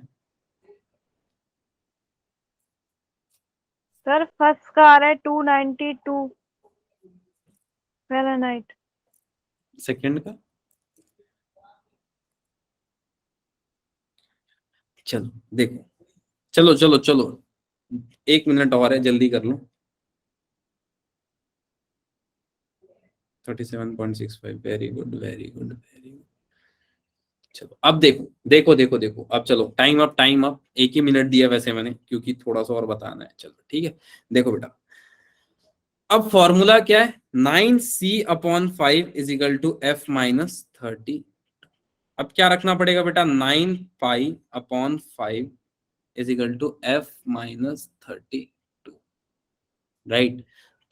Speaker 6: सर फर्स्ट का आ रहा है 292 फ़ारेनहाइट।
Speaker 1: सेकंड का चलो देखो, चलो चलो चलो 1 मिनट और है, जल्दी कर लो। 37.65, very good very good very good. चलो अब देखो देखो देखो देखो, अब चलो टाइम अप टाइम अप। 1 ही मिनट दिया वैसे मैंने, क्योंकि थोड़ा सा और बताना है। चलो ठीक है, देखो बेटा अब फॉर्मूला क्या है, 9c/5 is equal to f minus 30। अब क्या रखना पड़ेगा बेटा, 9π/5 is equal to f minus 32, right.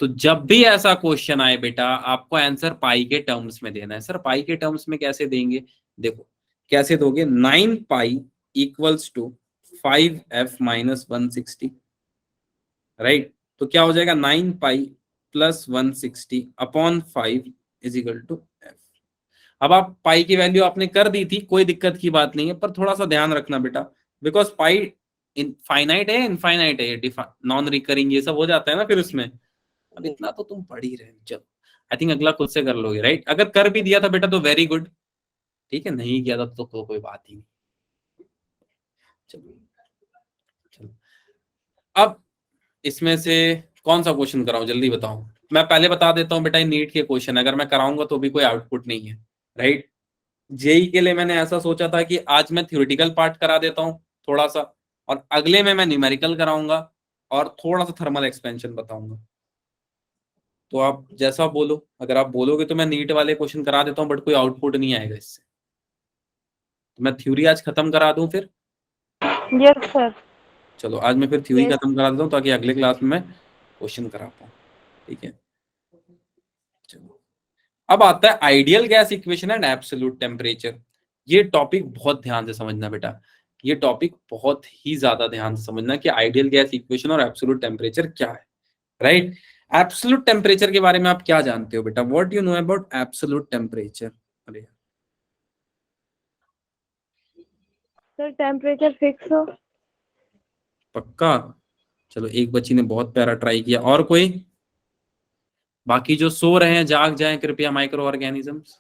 Speaker 1: तो जब भी ऐसा क्वेश्चन आए बेटा, आपको आंसर पाई के टर्म्स में देना है। सर पाई के टर्म्स में कैसे देंगे, देखो कैसे दोगे, 9π equals to 5f minus 160, right. तो क्या हो जाएगा, 9π plus 160/5 is equal to f। अब आप पाई की वैल्यू आपने कर दी थी, कोई दिक्कत की बात नहीं है, पर थोड़ा सा ध्यान रखना बेटा, बिकॉज पाई फाइनाइट है इनफाइनाइट है, नॉन रिकरिंग ये सब हो जाता है ना फिर उसमें। अब इतना तो तुम पढ़ ही रहे हो, चलो आई थिंक अगला खुद से कर लोगे, राइट। अगर कर भी दिया था बेटा तो वेरी गुड, ठीक है, नहीं किया था तो कोई बात ही नहीं। चलो चलो अब इसमें से कौन सा क्वेश्चन कराऊं, जल्दी बताओ। मैं पहले बता देता हूं बेटा, नीट के क्वेश्चन अगर मैं कराऊंगा तो भी कोई आउटपुट नहीं है, राइट। जेई के लिए मैंने ऐसा सोचा था कि आज मैं थ्योरेटिकल पार्ट करा देता हूं थोड़ा सा, और अगले में मैं न्यूमेरिकल कराऊंगा और थोड़ा सा थर्मल एक्सपेंशन बताऊंगा। तो आप जैसा बोलो, अगर आप बोलोगे तो मैं नीट वाले क्वेश्चन करा देता हूं, बट कोई आउटपुट नहीं आएगा इससे। तो मैं थ्योरी आज खत्म करा दूं फिर।
Speaker 6: Yes sir.
Speaker 1: चलो आज मैं फिर थ्योरी
Speaker 3: Yes.
Speaker 1: खत्म करा देता हूं, ताकि अगले क्लास में मैं क्वेश्चन करा पाऊं, ठीक है। चलो अब आता है ideal gas equation and absolute temperature. ये टॉपिक बहुत ध्यान से समझना बेटा, ये टॉपिक बहुत ही ज्यादा ध्यान से समझना कि आइडियल गैस इक्वेशन और एब्सोल्यूट टेम्परेचर क्या है, राइट। एब्सोल्यूट टेम्परेचर के बारे में आप क्या जानते हो बेटा, what you know about absolute temperature. अरे
Speaker 6: सर टेम्परेचर फिक्स हो।
Speaker 1: पक्का, चलो एक बच्ची ने बहुत प्यारा ट्राई किया, और कोई, बाकी जो सो रहे हैं जाग जाएं कृपया, माइक्रो ऑर्गेनिजम्स।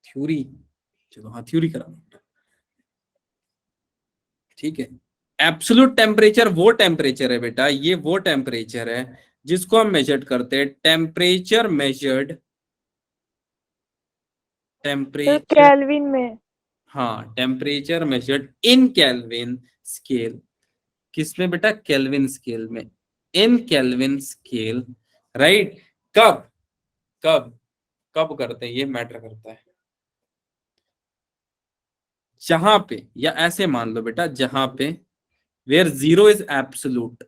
Speaker 1: थ्योरी, चलो हाँ थ्योरी करा, ठीक है। एब्सोल्यूट टेम्परेचर वो टेम्परेचर है बेटा, ये वो टेम्परेचर है जिसको हम मेजर करते हैं, temperature measured,
Speaker 6: sir
Speaker 1: temperature,
Speaker 6: kelvin में।
Speaker 1: हाँ temperature measured in kelvin scale. किसमें बेटा, केल्विन स्केल में, इन केल्विन स्केल, राइट। कब कब कब करते हैं, ये मैटर करता है। जहां पे, या ऐसे मान लो बेटा, जहां पे वेयर 0 इज एब्सोल्यूट,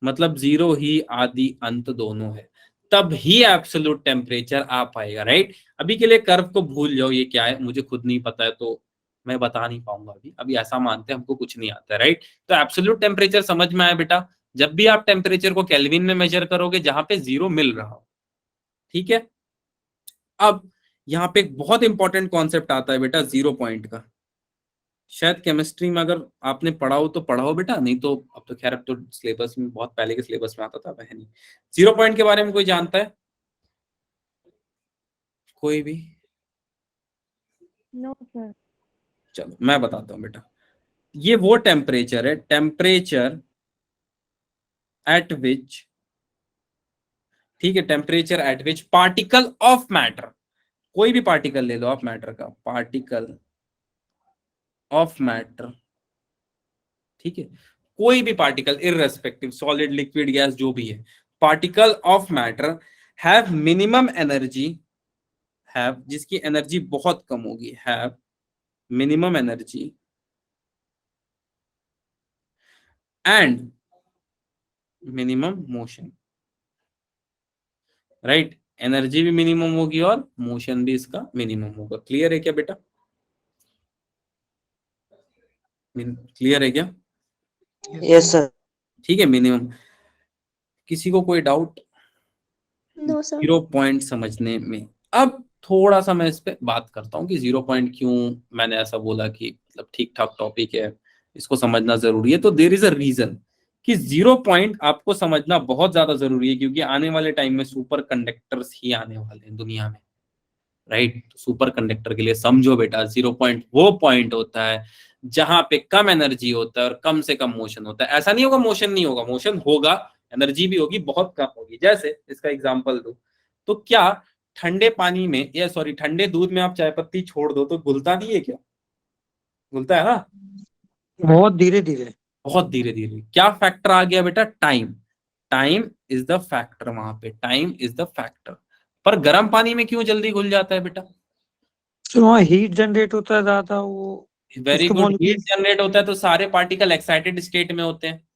Speaker 1: मतलब 0 ही आदि अंत दोनों है, तब ही एब्सोल्यूट टेम्परेचर आ पाएगा, राइट। अभी के लिए कर्व को भूल जाओ, ये क्या है मुझे खुद नहीं पता है, तो मैं बता नहीं पाऊंगा अभी। अभी ऐसा मानते हैं हमको कुछ नहीं आता है, राइट। तो एब्सोल्यूट टेम्परेचर समझ में आया बेटा, जब भी आप टेम्परेचर को केल्विन में मेजर करोगे जहां पे 0 मिल रहा हो, ठीक है। अब यहाँ पे एक बहुत इंपॉर्टेंट कॉन्सेप्ट आता है बेटा, 0 पॉइंट का। शायद केमिस्ट्री में अगर आपने पढ़ा हो तो पढ़ा हो बेटा, नहीं तो अब तो खैर अब तो सिलेबस में, बहुत पहले के सिलेबस में आता था, वह नहीं। 0 पॉइंट के बारे में कोई जानता है, कोई भी?
Speaker 6: No sir.
Speaker 1: चलो मैं बताता हूं बेटा, ये वो टेम्परेचर है, टेम्परेचर एट विच, ठीक है, temperature at which particle of matter, कोई भी पार्टिकल ले लो आप मैटर का, पार्टिकल ऑफ मैटर, ठीक है, कोई भी particle irrespective, solid liquid gas जो भी है, particle of matter have minimum energy, have जिसकी एनर्जी बहुत कम होगी, have minimum energy and minimum motion, right. Energy भी मिनिमम होगी और मोशन भी इसका मिनिमम होगा। क्लियर है क्या बेटा, क्लियर है क्या?
Speaker 4: Yes sir.
Speaker 1: ठीक है, मिनिमम। किसी को कोई डाउट
Speaker 3: No, sir.
Speaker 1: 0 पॉइंट समझने में? अब थोड़ा सा मैं इस पे बात करता हूँ कि 0 पॉइंट क्यों मैंने ऐसा बोला कि मतलब ठीक ठाक टॉपिक है, इसको समझना जरूरी है। तो देयर इज अ रीजन कि 0 पॉइंट आपको समझना बहुत ज्यादा जरूरी है, क्योंकि आने वाले टाइम में सुपर कंडक्टर्स ही आने वाले हैं दुनिया में, राइट। सुपर कंडक्टर के लिए समझो बेटा 0 पॉइंट वो पॉइंट होता है जहां पे कम एनर्जी होता है और कम से कम मोशन होता है। ऐसा नहीं होगा मोशन नहीं होगा, मोशन होगा, एनर्जी भी होगी, बहुत कम होगी। जैसे इसका एग्जांपल दो तो क्या ठंडे पानी में या सॉरी ठंडे दूध में आप चाय पत्ती छोड़ दो तो घुलता नहीं है क्या? घुलता है ना,
Speaker 5: बहुत धीरे धीरे।
Speaker 1: बहुत धीरे धीरे। क्या फैक्टर आ गया बेटा? Time. Time is the factor, वहां पे टाइम इज द फैक्टर। पर गर्म पानी में क्यों जल्दी घुल जाता है बेटा?
Speaker 5: तो वहाँ हीट जनरेट होता है ज्यादा, वो
Speaker 1: वेरी
Speaker 5: उसके
Speaker 1: गुड, हीट
Speaker 5: मॉलिक्यूल।
Speaker 1: जनरेट होता है तो सारे पार्टिकल एक्साइटेड स्टेट में होते हैं,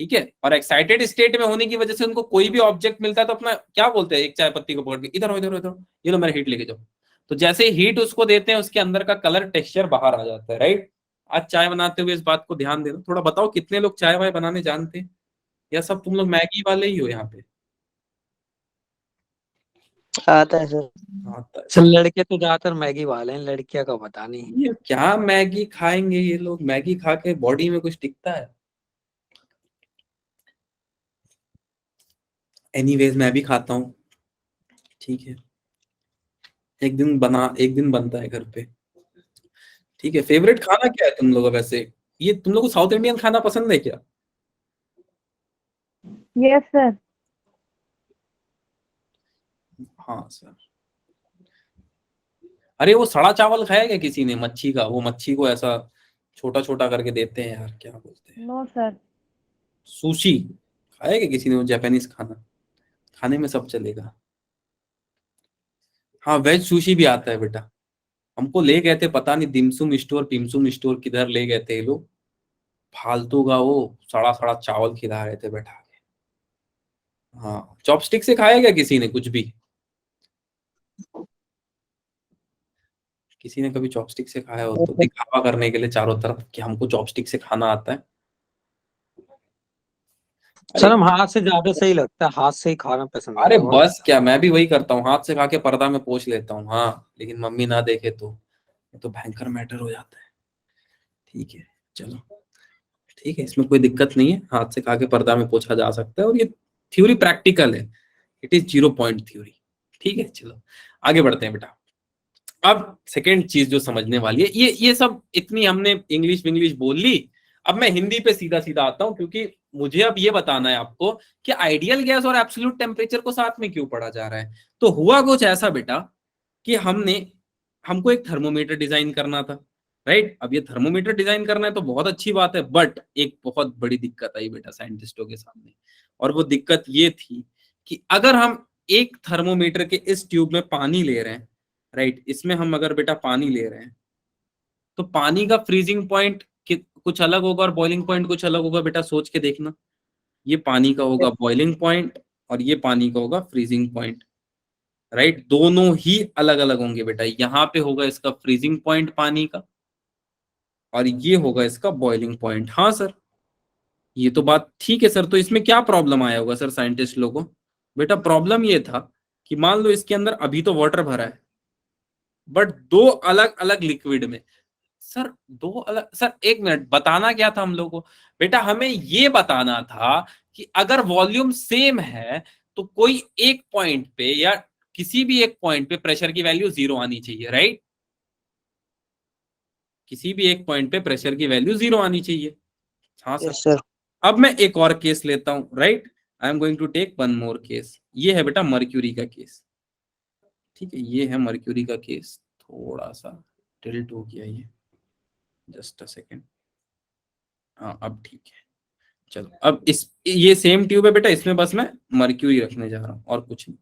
Speaker 1: ठीक है। और एक्साइटेड स्टेट में होने की वजह से उनको कोई भी ऑब्जेक्ट मिलता है तो अपना क्या बोलते हैं, एक चाय पत्ती को पकड़ के इधर इधर इधर, ये लो मेरा हीट लेके जाओ। तो जैसे हीट उसको देते हैं उसके अंदर का कलर टेक्सचर बाहर आ जाता है, राइट। आज चाय बनाते हुए इस बात को ध्यान देना। थोड़ा बताओ कितने लोग चाय वाय बनाने जानते हैं, या सब तुम लोग मैगी वाले ही हो यहाँ पे?
Speaker 4: आता है सर।
Speaker 1: आता है।
Speaker 5: सर लड़के तो ज्यादातर मैगी वाले हैं, लड़कियां का पता नहीं।
Speaker 1: ये क्या मैगी खाएंगे ये लोग? मैगी खा के बॉडी में कुछ टिकता है? एनीवेज मैं भी खाता हूँ, ठीक है। एक दिन बनता है घर पे, ठीक है। फेवरेट खाना क्या है तुम लोग का वैसे? ये तुम लोग को साउथ इंडियन खाना पसंद है क्या?
Speaker 6: Yes sir.
Speaker 1: हाँ सर। अरे वो सड़ा चावल खाया क्या किसी ने मच्छी का? वो मच्छी को ऐसा छोटा छोटा करके देते हैं यार, क्या बोलते हैं?
Speaker 6: No sir.
Speaker 1: सुशी खाया क्या किसी ने? वो जापानीज खाना, खाने में सब चलेगा। हाँ वेज सुशी भी आता है बेटा। हमको ले गए थे पता नहीं दिमसुम स्टोर पिमसुम स्टोर किधर ले गए थे ये लोग, फालतू का वो सड़ा सड़ा चावल खिला रहे थे बैठा के। हाँ चॉपस्टिक से खाया क्या किसी ने कुछ भी? किसी ने कभी चॉपस्टिक से खाया हो तो दिखावा करने के लिए चारों तरफ कि हमको चॉपस्टिक से खाना आता है।
Speaker 5: सर हम हाथ से ज्यादा सही लगता है, हाथ से ही खाना पसंद
Speaker 1: अरे
Speaker 5: है। और
Speaker 1: बस क्या, मैं भी वही करता हूँ, हाथ से खा के पर्दा में पोंछ लेता हूँ। हाँ लेकिन मम्मी ना देखे तो ये तो भयंकर मैटर हो जाता है, ठीक है। चलो ठीक है, इसमें कोई दिक्कत नहीं है, हाथ से खा के पर्दा में पोछा जा सकता है। और ये थ्योरी प्रैक्टिकल है, इट इज 0 पॉइंट थ्योरी, ठीक है। चलो आगे बढ़ते हैं बेटा। अब सेकेंड चीज जो समझने वाली है, ये सब इतनी हमने इंग्लिश विंग्लिश बोल ली। अब मैं हिंदी पे सीधा सीधा आता हूं, क्योंकि मुझे अब ये बताना है आपको कि आइडियल गैस और एब्सोल्यूट टेम्परेचर को साथ में क्यों पढ़ा जा रहा है। तो हुआ कुछ ऐसा बेटा कि हमको एक थर्मोमीटर डिजाइन करना था, राइट। अब ये थर्मोमीटर डिजाइन करना है तो बहुत अच्छी बात है, बट एक बहुत बड़ी दिक्कत आई बेटा साइंटिस्टों के सामने। और वो दिक्कत ये थी कि अगर हम एक थर्मोमीटर के इस ट्यूब में पानी ले रहे हैं, राइट, इसमें हम अगर बेटा पानी ले रहे हैं तो पानी का फ्रीजिंग पॉइंट कुछ अलग होगा और बॉइलिंग पॉइंट कुछ अलग होगा बेटा, सोच के देखना। ये पानी का होगा बॉइलिंग पॉइंट और ये पानी का होगा फ्रीजिंग पॉइंट, राइट। दोनों ही अलग अलग होंगे बेटा। यहाँ पे होगा इसका फ्रीजिंग पॉइंट पानी का और ये होगा इसका बॉइलिंग पॉइंट। हाँ सर ये तो बात ठीक है सर। तो इसमें क्या प्रॉब्लम आया होगा सर साइंटिस्ट लोगों को? बेटा प्रॉब्लम ये था कि मान लो इसके अंदर अभी तो वाटर भरा है, बट दो अलग अलग लिक्विड में। सर दो अलग, सर एक मिनट, बताना क्या था हम लोगों को? बेटा हमें ये बताना था कि अगर वॉल्यूम सेम है तो कोई एक पॉइंट पे या किसी भी एक पॉइंट पे प्रेशर की वैल्यू 0 आनी चाहिए, राइट। किसी भी एक पॉइंट पे प्रेशर की वैल्यू 0 आनी चाहिए। हाँ सर।
Speaker 4: Yes sir.
Speaker 1: अब मैं एक और केस लेता हूं, राइट। I am going to take one more case. ये है बेटा मर्क्यूरी का केस, ठीक है। ये है मर्क्यूरी का केस, थोड़ा सा टिल्ट हो गया ये, जस्ट अ सेकेंड। हाँ अब ठीक है। चलो अब ये सेम ट्यूब है बेटा, इसमें बस मैं मर्क्यूरी रखने जा रहा हूं और कुछ नहीं।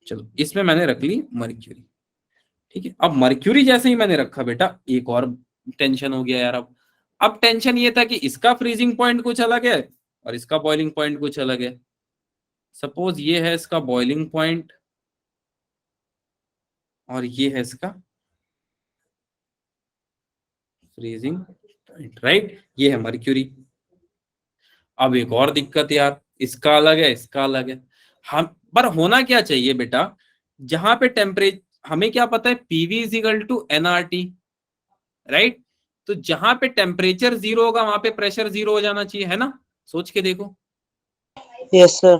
Speaker 1: चलो इसमें मैंने रख ली मर्क्यूरी, ठीक है। अब मर्क्यूरी जैसे ही मैंने रखा बेटा एक और टेंशन हो गया यार। अब टेंशन ये था कि इसका फ्रीजिंग पॉइंट कुछ अलग है और इसका बॉइलिंग पॉइंट कुछ अलग है। सपोज ये है इसका बॉइलिंग पॉइंट और ये है इसका फ्रीजिंग पॉइंट, राइट। ये है मर्क्यूरी। अब एक और दिक्कत यार, इसका अलग है इसका अलग है। हम पर होना क्या चाहिए बेटा, जहां पे टेम्परेचर, हमें क्या पता है, PV is equal to NRT, right. तो जहां पे टेम्परेचर जीरो होगा वहां पे प्रेशर जीरो हो जाना चाहिए, है ना? सोच के देखो।
Speaker 4: Yes sir.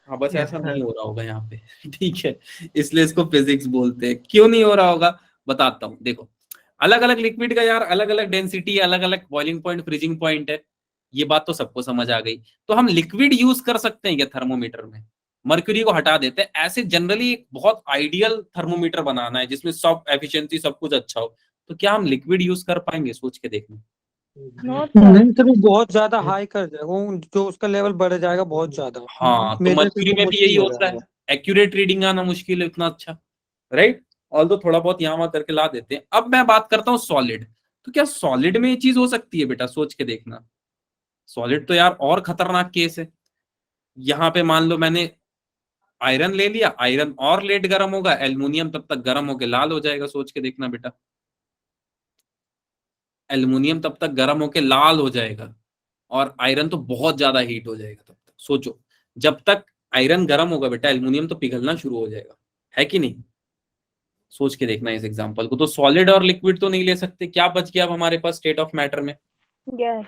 Speaker 1: हाँ, बस ऐसा नहीं हो रहा होगा यहाँ पे ठीक है, इसलिए इसको फिजिक्स बोलते हैं। क्यों नहीं हो रहा होगा बताता हूँ। देखो, अलग अलग लिक्विड का यार अलग अलग डेंसिटी, अलग अलग बॉइलिंग पॉइंट, फ्रीजिंग पॉइंट है, ये बात तो सबको समझ आ गई। तो हम लिक्विड यूज कर सकते हैं क्या थर्मोमीटर में? मर्क्यूरी को हटा देते हैं, ऐसे जनरली एक बहुत आइडियल थर्मोमीटर बनाना है जिसमें सब एफिशिएंसी सब कुछ अच्छा हो, तो क्या हम लिक्विड यूज कर पाएंगे? सोच के देखना।
Speaker 6: No sir.
Speaker 5: नहीं सर, वो बहुत ज्यादा हाई कर देगा, वो जो उसका लेवल बढ़ जाएगा बहुत ज्यादा।
Speaker 1: हाँ, तो
Speaker 5: मेजर
Speaker 1: मर्क्यूरी
Speaker 5: करना
Speaker 1: में भी यही
Speaker 5: मुश्किल हो
Speaker 1: होता है,
Speaker 5: जाएगा।
Speaker 1: एक्यूरेट रीडिंग आना मुश्किल है इतना अच्छा, राइट? ऑल्दो थोड़ा बहुत यहाँ वहां करके ला देते हैं। अब मैं बात करता हूँ सॉलिड। तो क्या सॉलिड में ये चीज हो सकती है बेटा? सोच के देखना। सॉलिड तो यार और खतरनाक केस है। यहाँ पे मान लो मैंने आयरन ले लिया, आयरन और लेट गर्म होगा, एल्युमिनियम तब तक गर्म होके लाल हो जाएगा। सोच के देखना बेटा, एल्युमिनियम तब तक गर्म होके लाल हो जाएगा और आयरन तो बहुत ज्यादा हीट हो जाएगा तब तक। सोचो, जब तक आयरन गर्म होगा बेटा, एल्युमिनियम तो पिघलना शुरू हो जाएगा, है कि नहीं? सोच के देखना इस एग्जांपल को। तो सॉलिड और लिक्विड तो नहीं ले सकते, क्या बच गया अब हमारे पास स्टेट ऑफ मैटर में?
Speaker 6: गैस।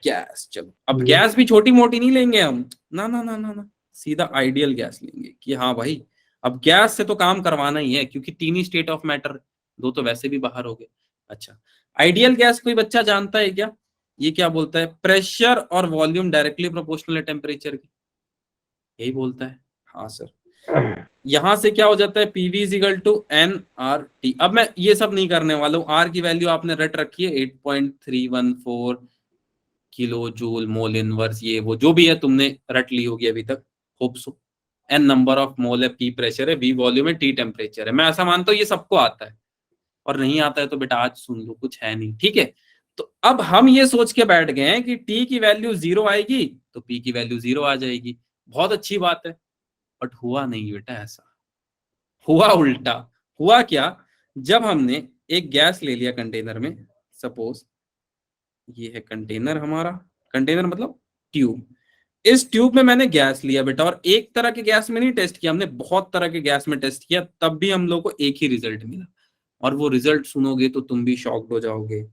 Speaker 1: गैस। चलो, अब गैस भी छोटी मोटी नहीं लेंगे हम, ना ना ना ना ना, सीधा आइडियल गैस लेंगे कि हाँ भाई अब गैस से तो काम करवाना ही है, क्योंकि तीन ही स्टेट ऑफ मैटर, दो तो वैसे भी बाहर हो गए। अच्छा, आइडियल गैस कोई बच्चा जानता है क्या? ये क्या बोलता है? प्रेशर और वॉल्यूम डायरेक्टली प्रोपोर्शनल है टेम्परेचर की, यही बोलता है। हाँ सर। यहां से क्या हो जाता है? PV is equal to N R T. अब मैं ये सब नहीं करने वाला हूं, आर की वैल्यू आपने रट रखी है 8.314 किलो जूल मोल इनवर्स, ये वो जो भी है तुमने रट ली होगी अभी तक, hope so. N number of mole है, पी प्रेशर है, वी वॉल्यूम है, टी टेम्परेचर है। मैं ऐसा मानता हूँ ये सबको आता है, और नहीं आता है तो बेटा आज सुन लो, कुछ है नहीं, ठीक है? तो अब हम ये सोच के बैठ गए हैं कि टी की वैल्यू जीरो आएगी तो पी की वैल्यू जीरो आ जाएगी, बहुत अच्छी बात है। बट हुआ नहीं बेटा ऐसा, हुआ उल्टा। हुआ क्या? जब हमने एक गैस ले लिया कंटेनर में, सपोज ये है कंटेनर हमारा, कंटेनर मतलब ट्यूब, इस ट्यूब में मैंने गैस लिया बेटा, और एक तरह के गैस में नहीं टेस्ट किया हमने, बहुत तरह के गैस में टेस्ट किया, तब भी हम लोग को एक ही रिजल्ट मिला। और वो रिजल्ट सुनोगे तो तुम भी शॉक्ड हो जाओगे,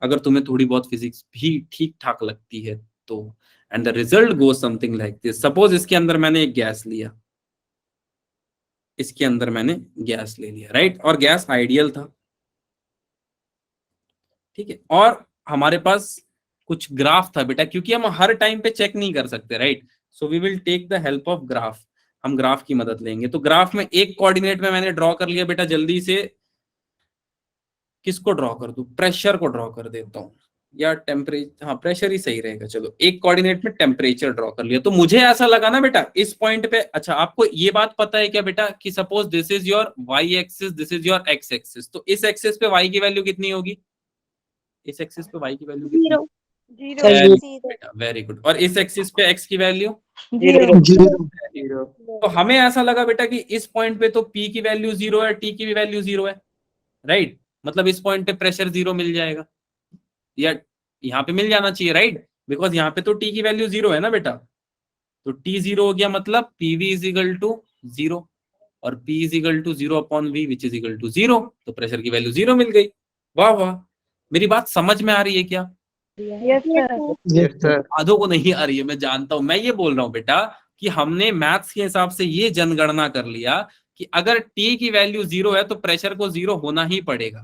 Speaker 1: अगर तुम्हें थोड़ी बहुत फिजिक्स भी ठीक ठाक लगती है तो। And the result goes something like this. Suppose इसके अंदर मैंने एक गैस लिया, इसके अंदर मैंने गैस ले लिया, राइट? और गैस आइडियल था, ठीक है? और हमारे पास कुछ ग्राफ था बेटा, क्योंकि हम हर टाइम पे चेक नहीं कर सकते, right? So we will take the help of graph, हम ग्राफ की मदद लेंगे। तो ग्राफ में एक कोऑर्डिनेट में मैंने ड्रॉ कर लिया बेटा, जल्दी से किसको ड्रॉ कर दूं? प्रेशर को ड्रॉ कर देता हूं, या टेम्परेचर, हाँ प्रेशर ही सही रहेगा। चलो, एक कोऑर्डिनेट में टेम्परेचर ड्रॉ कर लिया, तो मुझे ऐसा लगा ना बेटा इस पॉइंट पे। अच्छा, आपको ये बात पता है क्या बेटा कि suppose this is your Y axis, this is your X axis, तो इस एक्सिस पे वाई की वैल्यू कितनी होगी? इस एक्सिस पे वाई की वैल्यू कितनी?
Speaker 3: Zero.
Speaker 6: Zero.
Speaker 4: Sir
Speaker 1: very
Speaker 3: zero.
Speaker 1: बेटा, वेरी गुड। और इस एक्सिस पे एक्स की वैल्यू?
Speaker 6: जीरो।
Speaker 5: जीरो।
Speaker 1: तो हमें ऐसा लगा बेटा कि इस पॉइंट पे तो पी की वैल्यू जीरो है, टी की भी वैल्यू जीरो है, राइट? मतलब इस पॉइंट पे प्रेशर जीरो मिल जाएगा, या यहाँ पे मिल जाना चाहिए, राइट? बिकॉज यहाँ पे तो टी की वैल्यू जीरो है ना बेटा, तो टी जीरो हो गया, मतलब PV is equal to zero, और P is equal to zero upon V which is equal to zero, तो प्रेशर की वैल्यू जीरो मिल गई। वाह वाह, मेरी बात समझ में आ रही है क्या?
Speaker 6: Yes sir.
Speaker 5: Yes sir.
Speaker 1: आधों को नहीं आ रही है, मैं जानता हूं। मैं ये बोल रहा हूं बेटा कि हमने मैथ्स के हिसाब से ये जनगणना कर लिया कि अगर टी की वैल्यू जीरो है तो प्रेशर को जीरो होना ही पड़ेगा।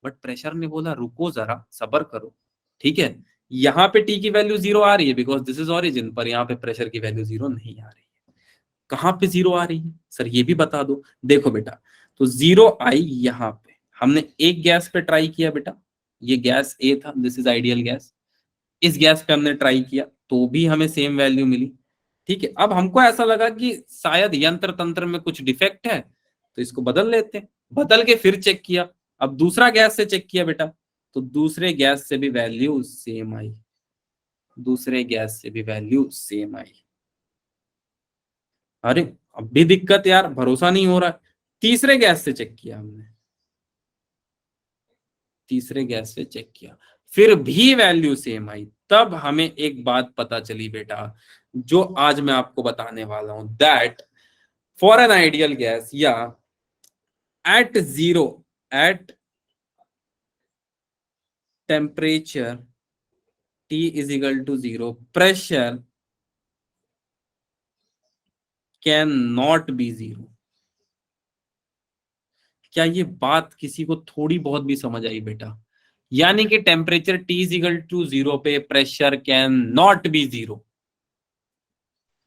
Speaker 1: बट प्रेशर ने बोला रुको जरा, सब्र करो, ठीक है? यहाँ पे टी की वैल्यू जीरो आ रही है बिकॉज दिस इज ऑरिजिन, पर यहाँ पे प्रेशर की वैल्यू जीरो नहीं आ रही है। कहाँ पे जीरो आ रही है सर, ये भी बता दो। देखो बेटा, तो जीरो आई यहाँ पे, हमने एक गैस पे ट्राई किया बेटा, ये गैस ए था, दिस इज आइडियल गैस। इस गैस पे हमने ट्राई किया तो भी हमें सेम वैल्यू मिली, ठीक है? अब हमको ऐसा लगा कि शायद यंत्र तंत्र में कुछ डिफेक्ट है, तो इसको बदल लेते हैं। बदल के फिर चेक किया, अब दूसरा गैस से चेक किया बेटा, तो दूसरे गैस से भी वैल्यू सेम आई, दूसरे गैस से भी वैल्यू सेम आई। अरे अब भी दिक्कत यार, भरोसा नहीं हो रहा है। तीसरे गैस से चेक किया हमने, तीसरे गैस से चेक किया, फिर भी वैल्यू सेम आई। तब हमें एक बात पता चली बेटा, जो आज मैं आपको बताने वाला हूं, that for an ideal gas या at zero, at temperature T is equal to 0, pressure can not be 0। क्या ये बात किसी को थोड़ी बहुत भी समझ आई बेटा? यानी कि temperature T is equal to 0 पे pressure can not be 0,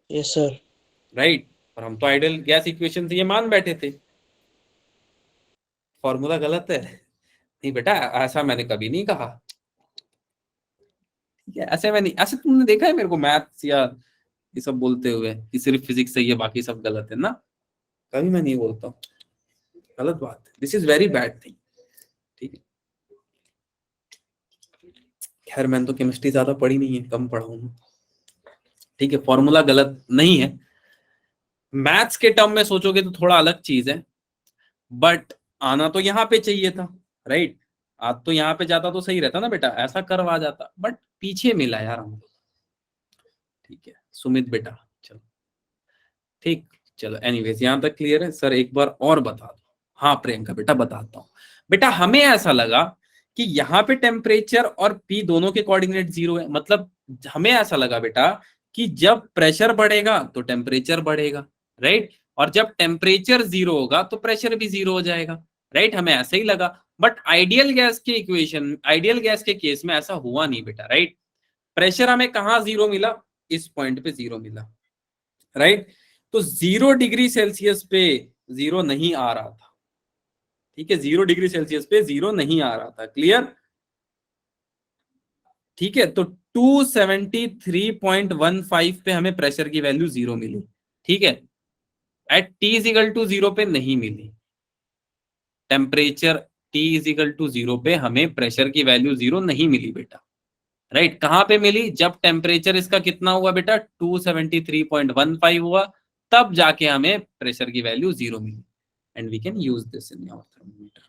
Speaker 4: yes sir.
Speaker 1: Right. और हम तो आइडियल गैस इक्वेशन से ये मान बैठे थे। फॉर्मूला गलत है? नहीं बेटा, ऐसा मैंने कभी नहीं कहा। ठीक है, ऐसे मैंने, ऐसे तुमने देखा है मेरे को मैथ्स या ये सब बोलते हुए कि सिर्फ फिजिक्स सही है बाकी सब गलत है ना? कभी मैं नहीं बोलता हूँ, गलत बात है। This is very bad thing. ठीक है, खैर मैंने तो केमिस्ट्री ज्यादा पढ़ी नहीं है, कम पढ़ा हूँ। ठीक है, फॉर्मूला गलत नहीं है। मैथ्स के टर्म में सोचोगे तो थोड़ा अलग चीज है, बट आना तो यहाँ पे चाहिए था, राइट। आज तो यहाँ पे जाता तो सही रहता ना बेटा, ऐसा करवा जाता, बट पीछे मिला यार हमको। ठीक है सुमित बेटा, चलो ठीक, चलो एनीवेज यहाँ तक क्लियर है। सर एक बार और बता दो। हाँ प्रियंका बेटा बताता हूँ। बेटा हमें ऐसा लगा कि यहाँ पे टेम्परेचर और पी दोनों के कोऑर्डिनेट 0 है, मतलब हमें ऐसा लगा बेटा कि जब प्रेशर बढ़ेगा तो टेम्परेचर बढ़ेगा, राइट। और जब टेम्परेचर 0 होगा तो प्रेशर भी 0 हो जाएगा, राइट। हमें ऐसा ही लगा, बट आइडियल गैस के इक्वेशन, आइडियल गैस के केस में ऐसा हुआ नहीं बेटा, राइट। प्रेशर हमें कहाँ 0 मिला? इस पॉइंट पे 0 मिला, राइट। तो 0 डिग्री सेल्सियस पे 0 नहीं आ रहा था। ठीक है, 0 डिग्री सेल्सियस पे 0 नहीं आ रहा था, क्लियर? ठीक है, तो 273.15 पे हमें प्रेशर की वैल्यू 0 मिली। ठीक है, at T is equal to 0 पे नहीं मिली। Temperature T is equal to 0 पे हमें प्रेशर की वैल्यू 0 नहीं मिली बेटा, राइट। कहां पे मिली? जब टेम्परेचर इसका कितना हुआ बेटा? 273.15 हुआ, तब जाके हमें प्रेशर की वैल्यू 0 मिली। And we can use this in your thermometer.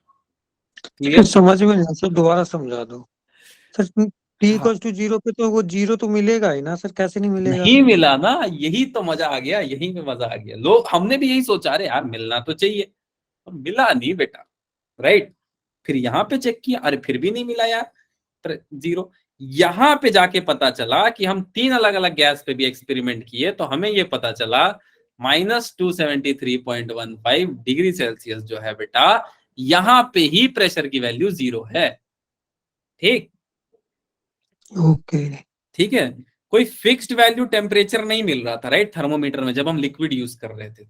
Speaker 1: Clear?
Speaker 5: समझ में नहीं सर, दोबारा समझा दो सर। T
Speaker 1: हाँ।
Speaker 5: इक्वल्स टू 0 पे तो वो 0 तो मिलेगा ही ना सर, कैसे नहीं मिलेगा?
Speaker 1: नहीं मिला ना, यही तो मजा आ गया, यही में मजा आ गया। लोग, हमने भी यही सोचा, अरे यार मिलना तो चाहिए, और मिला नहीं बेटा, राइट। फिर यहाँ पे चेक किया, अरे फिर भी नहीं मिला यार 0। यहाँ पे जाके पता चला कि हम 3 अलग अलग गैस पे भी एक्सपेरिमेंट किए, तो हमें ये पता चला -273.15 डिग्री सेल्सियस जो है बेटा, यहाँ पे ही प्रेशर की वैल्यू 0 है। ठीक,
Speaker 5: ओके
Speaker 1: ठीक है। कोई फिक्स्ड वैल्यू टेम्परेचर नहीं मिल रहा था, राइट, थर्मोमीटर में जब हम लिक्विड यूज कर रहे थे।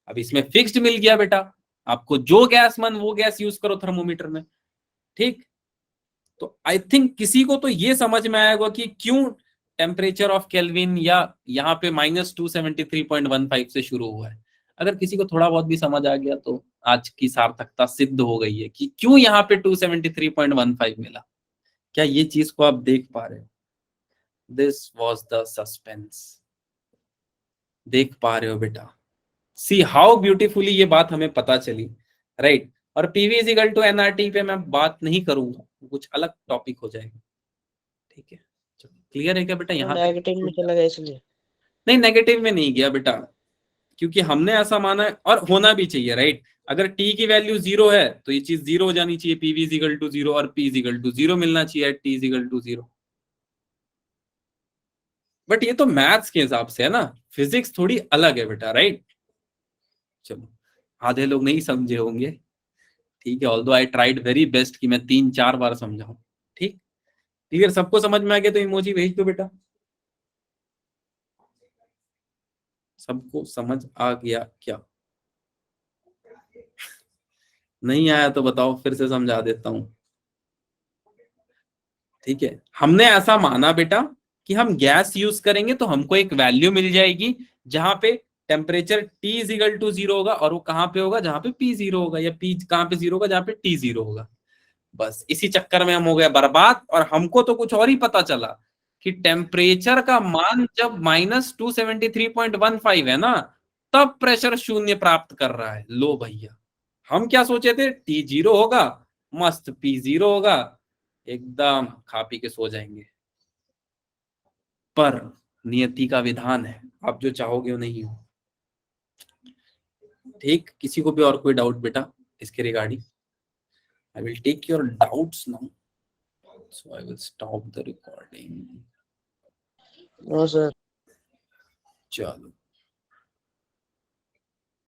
Speaker 1: अब इसमें फिक्स्ड मिल गया बेटा, आपको जो गैस मन वो गैस यूज करो थर्मोमीटर में। ठीक, तो आई थिंक किसी को तो ये समझ में आएगा कि क्यों टेम्परेचर ऑफ केल्विन या यहाँ पे -273.15 से शुरू हुआ है। अगर किसी को थोड़ा बहुत भी समझ आ गया तो आज की सार्थकता सिद्ध हो गई है कि क्यों यहाँ पे 273.15 मिला। क्या ये चीज को आप देख पा रहे हो? This was the suspense. देख पा रहे हो बेटा? सी हाउ ब्यूटीफुली ये बात हमें पता चली, राइट। और PV is equal to NRT पे मैं बात नहीं करूंगा, कुछ अलग टॉपिक हो जाएगा। ठीक है, क्लियर है क्या बेटा? यहाँ
Speaker 4: नेगेटिव में चला गया इसलिए।
Speaker 1: नहीं, नेगेटिव में नहीं गया बेटा, क्योंकि हमने ऐसा माना है और होना भी चाहिए, राइट। अगर टी की वैल्यू 0 है तो ये चीज 0 हो जानी चाहिए, पीवी इज इक्वल टू 0 और पी इज इक्वल टू 0 मिलना चाहिए, T is equal to 0। But ये तो मैथ्स के हिसाब से है ना, फिजिक्स थोड़ी अलग है बेटा, राइट। चलो, आधे लोग नहीं समझे होंगे, ठीक है, although I tried very best कि मैं 3-4 बार समझाऊं। ठीक, क्लियर? सबको समझ में आ गया तो इमोजी भेज दो बेटा। सबको समझ आ गया क्या? नहीं आया तो बताओ, फिर से समझा देता हूं। ठीक है, हमने ऐसा माना बेटा कि हम गैस यूज करेंगे तो हमको एक वैल्यू मिल जाएगी जहां पे temperature T is equal to 0 होगा, और वो कहां पे होगा? जहां पे P 0 होगा, या P कहां पे 0 होगा? जहां पे T 0 होगा। बस इसी चक्कर में हम हो गए बर्बाद। और हमको तो कुछ और ही पता चला कि टेम्परेचर का मान जब -273.15 है ना, तब प्रेशर 0 प्राप्त कर रहा है। लो भैया, हम क्या सोचे थे? T 0 होगा, मस्त P 0 होगा, एकदम खा पी के सो जाएंगे। पर नियति का विधान है, आप जो चाहोगे वो नहीं हो। ठीक, किसी को भी और कोई डाउट बेटा इसके regarding? I will take your doubts now. So I will stop the recording.
Speaker 4: No sir.
Speaker 1: चलो